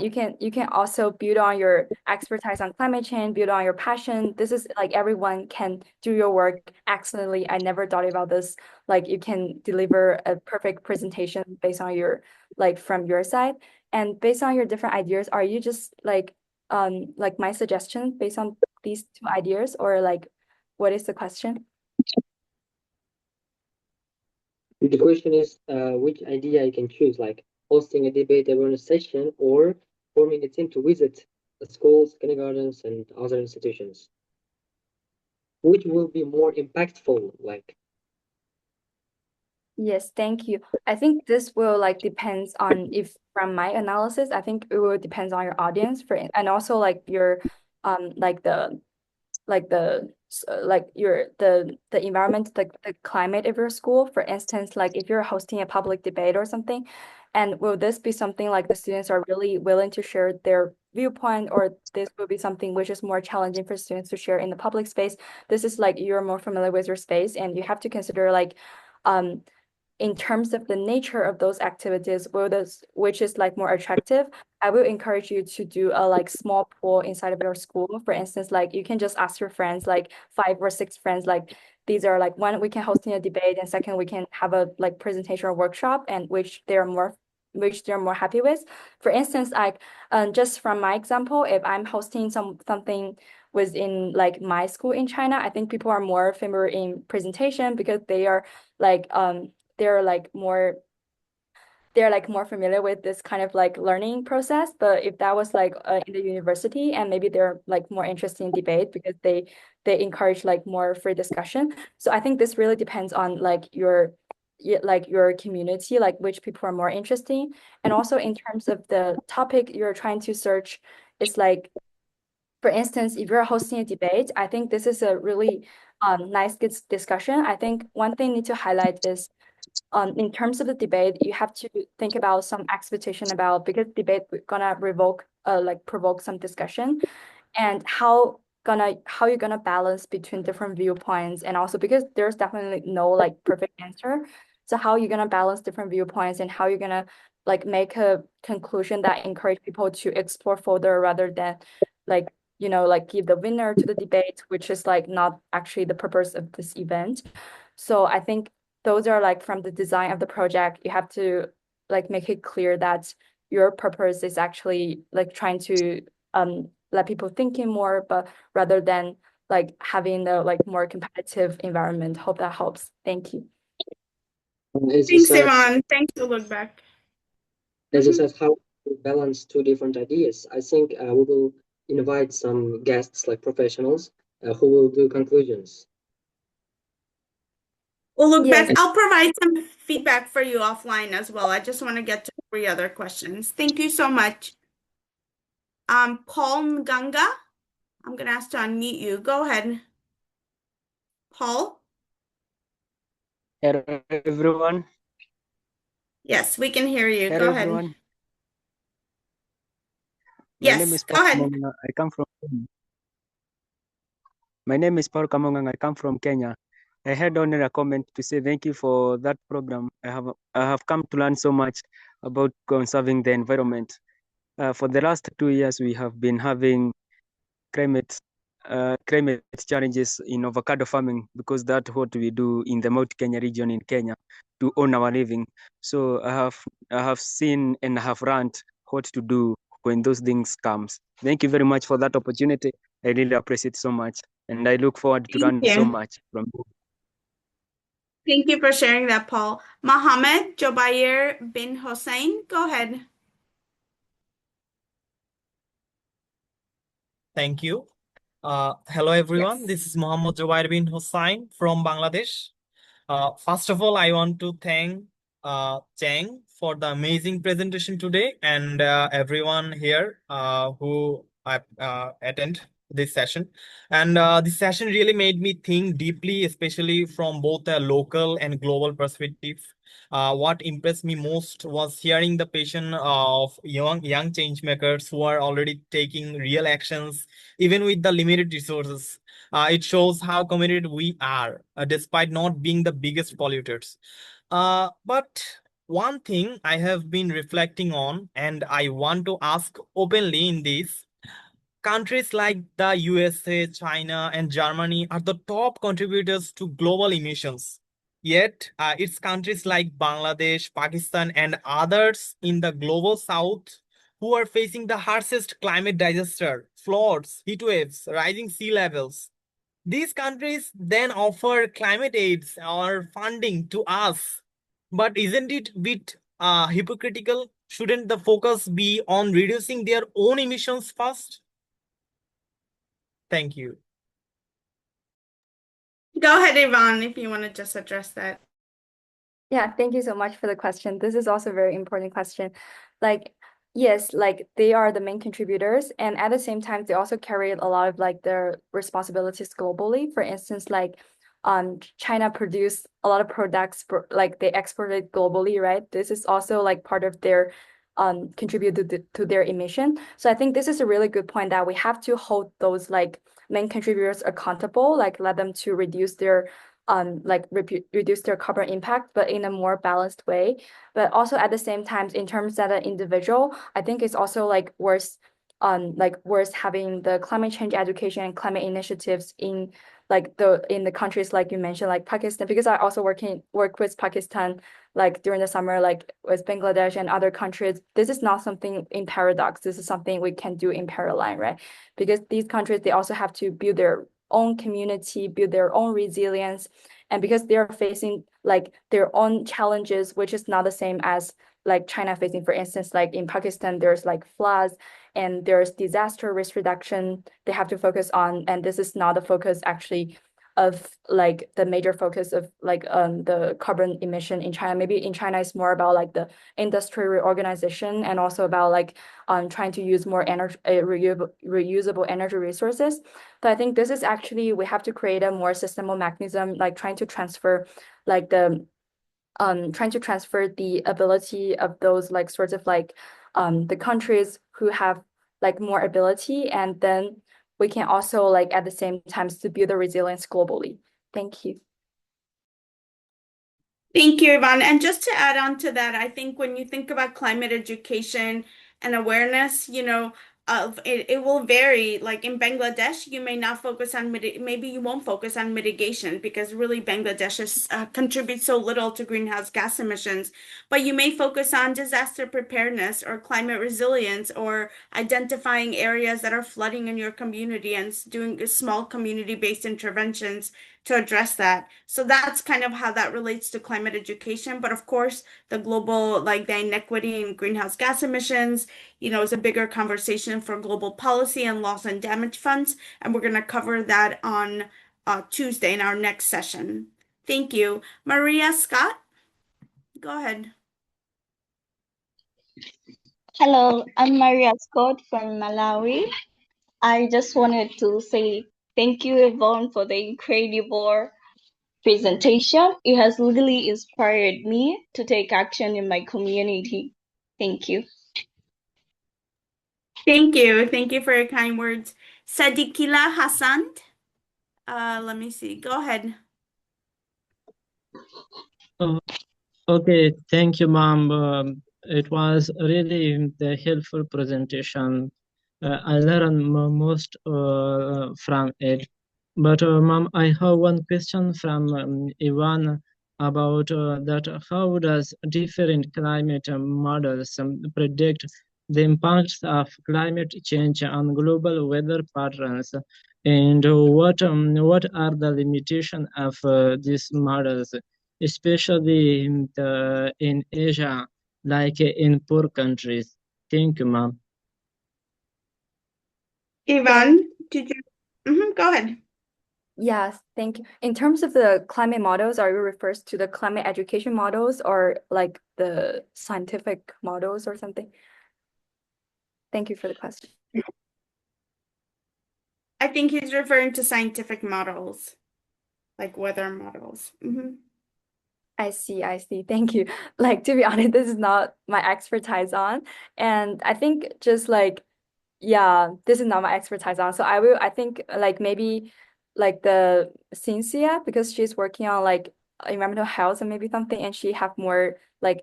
you can also build on your expertise on climate change, build on your passion. This is like everyone can do your work excellently. I never thought about this, like you can deliver a perfect presentation based on your like from your side and based on your different ideas. Are you just like my suggestion based on these two ideas, or like what is the question? The question is which idea I can choose, like hosting a debate awareness session or forming a team to visit the schools, kindergartens, and other institutions. Which will be more impactful? Like, Yes, thank you. I think this will like depends on, if from my analysis, I think it will depends on your audience for and also like your like your the environment, like the climate of your school. For instance, like if you're hosting a public debate or something, and will this be something like the students are really willing to share their viewpoint, or this will be something which is more challenging for students to share in the public space? This is like you're more familiar with your space, and you have to consider like um in terms of the nature of those activities, which is like more attractive. I will encourage you to do a like small poll inside of your school. For instance, like you can just ask your friends, like 5 or 6 friends, like these are like, one, we can hosting a debate, and second, we can have a like presentation or workshop, and which they are more which they're more happy with. For instance, like just from my example, if I'm hosting something within like my school in China, I think people are more familiar in presentation because they are like they're like more familiar with this kind of like learning process. But if that was like in the university, and maybe they're like more interested in debate because they encourage like more free discussion. So I think this really depends on like your community, like which people are more interesting. And also in terms of the topic you're trying to search, it's like, for instance, if you're hosting a debate, I think this is a really nice good discussion. I think one thing need to highlight is in terms of the debate, you have to think about some expectation about, because debate gonna provoke some discussion, and how you're gonna balance between different viewpoints, and also because there's definitely no like perfect answer. So how you're gonna balance different viewpoints, and how you're gonna like make a conclusion that encourage people to explore further, rather than like like give the winner to the debate, which is like not actually the purpose of this event. So I think those are like from the design of the project, you have to like make it clear that your purpose is actually like trying to let people thinking more, but rather than like having the like more competitive environment. Hope that helps. Thank you. As you Thanks, said, Yvonne. Thanks for look back. as you said, how to balance two different ideas. I think we will invite some guests, like professionals, who will do conclusions. We'll look Yes. back. I'll provide some feedback for you offline as well. I just want to get to 3 other questions. Thank you so much. Paul Nganga, I'm going to ask to unmute you. Go ahead. Paul? Hello everyone. Yes, we can hear you. Hello Go ahead. everyone. My name Yes, is go Paul ahead. Kamonga. I come from Kenya. My name is Paul Kamonga. I come from Kenya. I had only a comment to say thank you for that program. I have come to learn so much about conserving the environment. For the last 2 years, we have been having climate climate challenges in avocado farming, because that's what we do in the Mount Kenya region in Kenya to earn our living. So I have seen and have learned what to do when those things comes. Thank you very much for that opportunity. I really appreciate it so much, and I look forward to Thank learn so you. much from you. Thank you for sharing that, Paul. Mohammed Jobair bin Hossein, go ahead. Thank you. Hello, everyone. Yes. This is Mohammad Jawair bin Hossain from Bangladesh. First of all, I want to thank Chang for the amazing presentation today, and everyone here who attend this session. And this session really made me think deeply, especially from both a local and global perspective. What impressed me most was hearing the passion of young change makers who are already taking real actions, even with the limited resources. It shows how committed we are, despite not being the biggest polluters. But one thing I have been reflecting on, and I want to ask openly in this: countries like the USA, China, and Germany are the top contributors to global emissions. Yet, it's countries like Bangladesh, Pakistan, and others in the global south who are facing the harshest climate disaster, floods, heat waves, rising sea levels. These countries then offer climate aids or funding to us. But isn't it a bit hypocritical? Shouldn't the focus be on reducing their own emissions first? Thank you. Go ahead, Yvonne, if you want to just address that. Yeah, thank you so much for the question. This is also a very important question. Like, yes, like they are the main contributors, and at the same time, they also carry a lot of like their responsibilities globally. For instance, like China produced a lot of products for like they exported globally, right? This is also like part of their contribute to their emission. So I think this is a really good point that we have to hold those like main contributors accountable, like let them to reduce their reduce their carbon impact, but in a more balanced way. But also at the same time, in terms of an individual, I think it's also like worth having the climate change education and climate initiatives in like in the countries like you mentioned, like Pakistan, because I also work with Pakistan like during the summer, like with Bangladesh and other countries. This is not something in paradox. This is something we can do in parallel, right? Because these countries, they also have to build their own community, build their own resilience. And because they are facing like their own challenges, which is not the same as like China facing, for instance, like in Pakistan, there's like floods and there's disaster risk reduction they have to focus on. And this is not the focus actually of like the major focus of like the carbon emission in China. Maybe in China it's more about like the industry reorganization and also about like trying to use more energy reusable energy resources. But I think this is actually we have to create a more sustainable mechanism, like trying to transfer like the ability of those like sorts of like the countries who have like more ability, and then we can also like at the same time to build the resilience globally. Thank you. Thank you, Yvonne. And just to add on to that, I think when you think about climate education and awareness, of it will vary. Like in Bangladesh, you may not focus on maybe you won't focus on mitigation because really Bangladesh contributes so little to greenhouse gas emissions. But you may focus on disaster preparedness or climate resilience or identifying areas that are flooding in your community and doing small community-based interventions to address that. So that's kind of how that relates to climate education. But of course, the global, like the inequity in greenhouse gas emissions, is a bigger conversation for global policy and loss and damage funds. And we're going to cover that on Tuesday in our next session. Thank you. Maria Scott, go ahead. Hello, I'm Maria Scott from Malawi. I just wanted to say thank you, Yvonne, for the incredible presentation. It has really inspired me to take action in my community. Thank you. Thank you. Thank you for your kind words. Sadikila Hassan, let me see. Go ahead. Oh, okay, thank you, ma'am. It was really the helpful presentation. I learned most from it. But, ma'am, I have one question from Ivan about that. How does different climate models predict the impacts of climate change on global weather patterns? And what are the limitations of these models, especially in Asia, like in poor countries? Thank you, ma'am. Yvonne, did you? Go ahead. Yes, thank you. In terms of the climate models, are you refers to the climate education models or like the scientific models or something? Thank you for the question. I think he's referring to scientific models, like weather models. I see, I see. Thank you. Like, to be honest, this is not my expertise on. And I think just like, yeah, this is not my expertise on. So I think like maybe like the Cynthia, because she's working on like environmental health and maybe something, and she have more like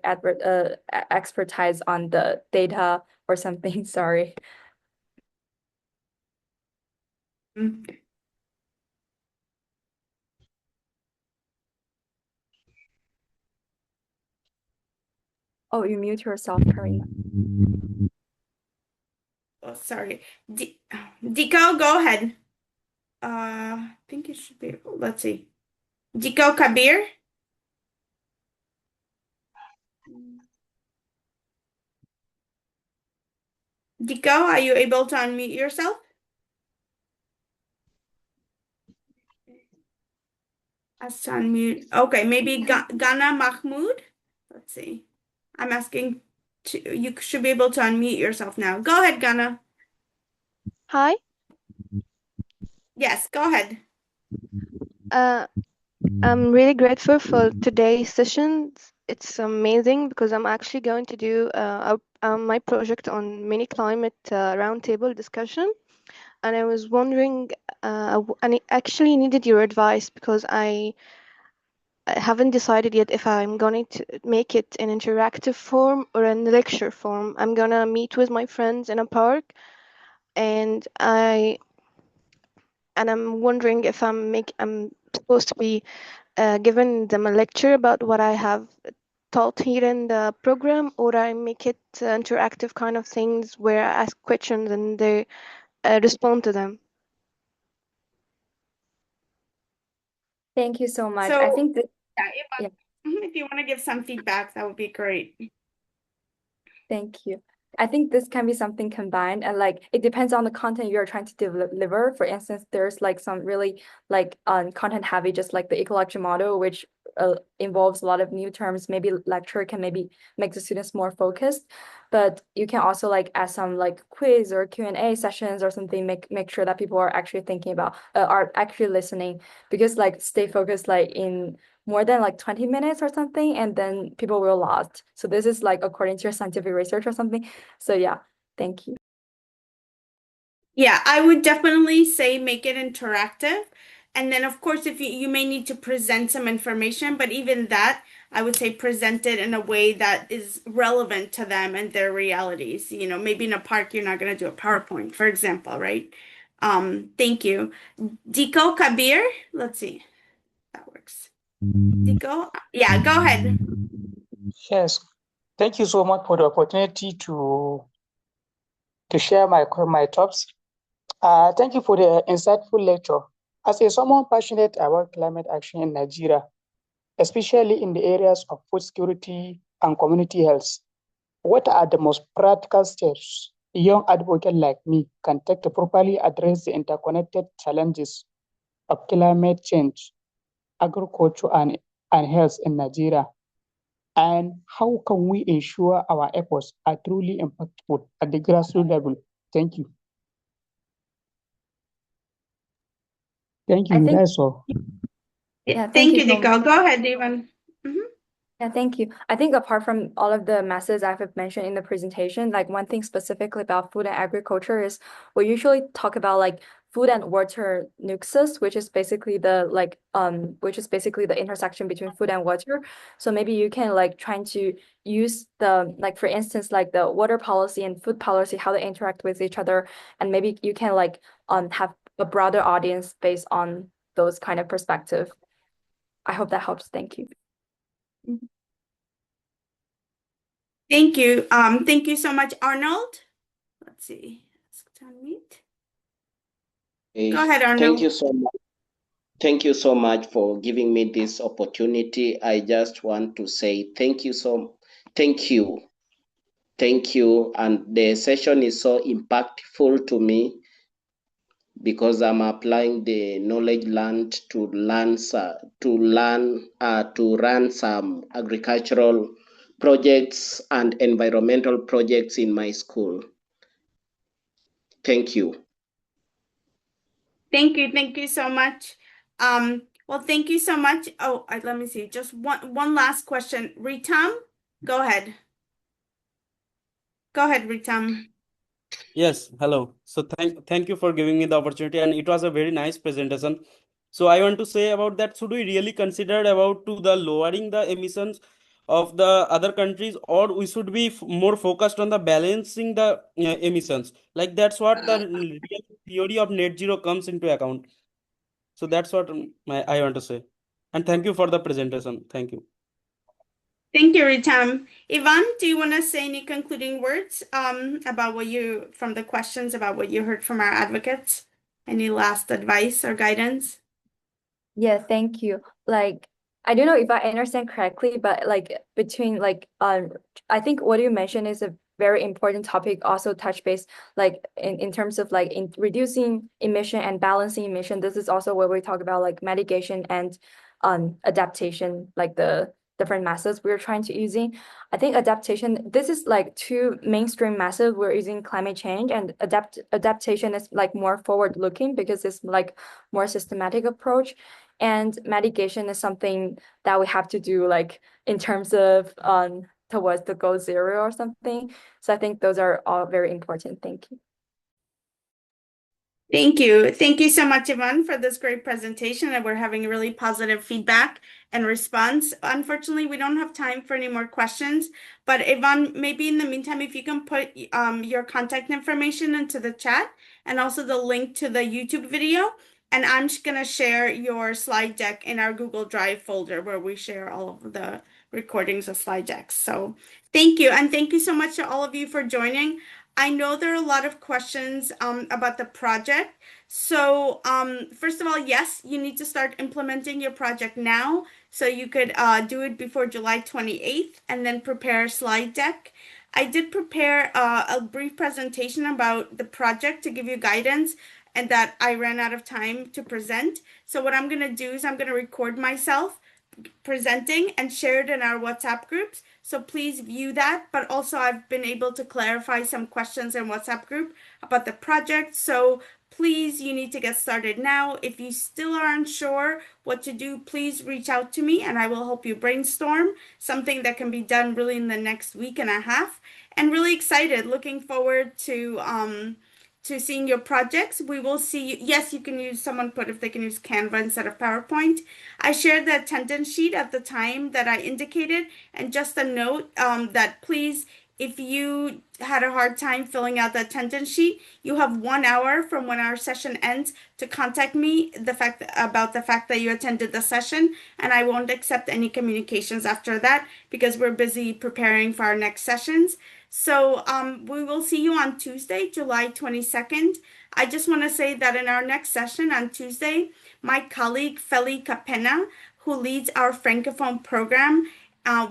expertise on the data or something. Sorry. Mm. Oh, you mute yourself, Karina. Oh, sorry. Diko, go ahead. I think it should be, let's see. Diko Kabir. Diko, are you able to unmute yourself? As to unmute. Okay, maybe Ghana Mahmood. Let's see. I'm asking you should be able to unmute yourself now. Go ahead, Ghana. Hi. Yes, go ahead. I'm really grateful for today's session. It's amazing because I'm actually going to do my project on mini climate roundtable discussion. And I was wondering, and I actually needed your advice because I haven't decided yet if I'm going to make it in interactive form or in lecture form. I'm gonna meet with my friends in a park, and and I'm wondering if I'm supposed to be giving them a lecture about what I have taught here in the program, or I make it interactive kind of things where I ask questions and they respond to them. Thank you so much. I So, think that, yeah, yeah. if you want to give some feedback, that would be great. Thank you. I think this can be something combined, and like it depends on the content you're trying to deliver. For instance, there's like some really like content heavy, just like the ecology model, which involves a lot of new terms. Maybe lecture can maybe make the students more focused, but you can also like add some like quiz or Q&A sessions or something. Make sure that people are actually thinking about are actually listening, because like stay focused like in more than like 20 minutes or something, and then people will lost. So this is like according to your scientific research or something. So yeah, thank you. Yeah, I would definitely say make it interactive. And then, of course, if you may need to present some information, but even that, I would say present it in a way that is relevant to them and their realities. You know, maybe in a park, you're not going to do a PowerPoint, for example, right? Thank you. Diko Kabir, let's see if that works. Diko, yeah, go ahead. Yes, thank you so much for the opportunity to share my thoughts. Thank you for the insightful lecture. As a someone passionate about climate action in Nigeria, especially in the areas of food security and community health, what are the most practical steps a young advocate like me can take to properly address the interconnected challenges of climate change, agriculture, and health in Nigeria? And how can we ensure our efforts are truly impactful at the grassroots level? Thank you. Thank I you. think, That's all. yeah, thank Thank you you, so much. Diko. Go ahead, Ivan. Yeah, thank you. I think apart from all of the methods I've mentioned in the presentation, like one thing specifically about food and agriculture is we usually talk about like food and water nexus, which is basically the intersection between food and water. So maybe you can like trying to use the like for instance like the water policy and food policy, how they interact with each other, and maybe you can like have a broader audience based on those kind of perspective. I hope that helps. Thank you. Thank you so much, Arnold. Let's see. Go ahead, Thank Arnold. you so much. Thank you so much for giving me this opportunity. I just want to say thank you. Thank you. And the session is so impactful to me because I'm applying the knowledge learned to run some agricultural projects and environmental projects in my school. Thank you. Thank you so much. Well, thank you so much. Oh, let me see. Just one last question. Ritam, go ahead. Go ahead, Ritam. Yes, hello. So thank you for giving me the opportunity, and it was a very nice presentation. So I want to say about that, should we really consider about to the lowering the emissions of the other countries, or we should be more focused on the balancing the emissions? Like that's what the real theory of net zero comes into account. So that's what I want to say. And thank you for the presentation. Thank you. Thank you, Ritam. Ivan, do you want to say any concluding words about from the questions about what you heard from our advocates? Any last advice or guidance? Yeah, thank you. Like, I don't know if I understand correctly, but like between like I think what you mentioned is a very important topic, also touch base like in terms of like in reducing emission and balancing emission. This is also where we talk about like mitigation and adaptation, like the different methods we're trying to using. I think adaptation, this is like two mainstream methods we're using climate change, and adaptation is like more forward looking because it's like more systematic approach. And mitigation is something that we have to do like in terms of towards the goal zero or something. So I think those are all very important. Thank you. Thank you. Thank you so much, Yvonne, for this great presentation. And we're having really positive feedback and response. Unfortunately, we don't have time for any more questions. But Yvonne, maybe in the meantime, if you can put your contact information into the chat and also the link to the YouTube video. And I'm just going to share your slide deck in our Google Drive folder where we share all of the recordings of slide decks. So thank you. And thank you so much to all of you for joining. I know there are a lot of questions about the project. So first of all, yes, you need to start implementing your project now. So you could do it before July 28th and then prepare a slide deck. I did prepare a brief presentation about the project to give you guidance, and that I ran out of time to present. So what I'm going to do is I'm going to record myself presenting and share it in our WhatsApp groups. So please view that. But also I've been able to clarify some questions in WhatsApp group about the project. So please, you need to get started now. If you still are unsure what to do, please reach out to me and I will help you brainstorm something that can be done really in the next week and a half. And really excited, looking forward to seeing your projects. We will see you. Yes, you can use, someone put if they can use Canva instead of PowerPoint. I shared the attendance sheet at the time that I indicated, and just a note that please, if you had a hard time filling out the attendance sheet, you have 1 hour from when our session ends to contact me about the fact that you attended the session, and I won't accept any communications after that because we're busy preparing for our next sessions. So we will see you on Tuesday, July 22nd. I just want to say that in our next session on Tuesday, my colleague Feli Capena, who leads our Francophone program,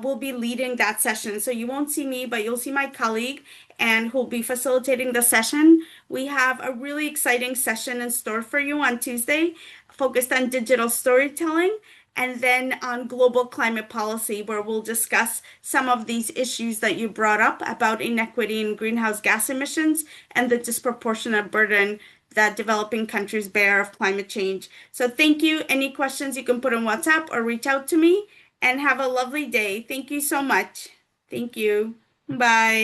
will be leading that session. So you won't see me, but you'll see my colleague and who'll be facilitating the session. We have a really exciting session in store for you on Tuesday, focused on digital storytelling, and then on global climate policy, where we'll discuss some of these issues that you brought up about inequity in greenhouse gas emissions and the disproportionate burden that developing countries bear of climate change. So thank you. Any questions you can put on WhatsApp or reach out to me, and have a lovely day. Thank you so much. Thank you. Bye.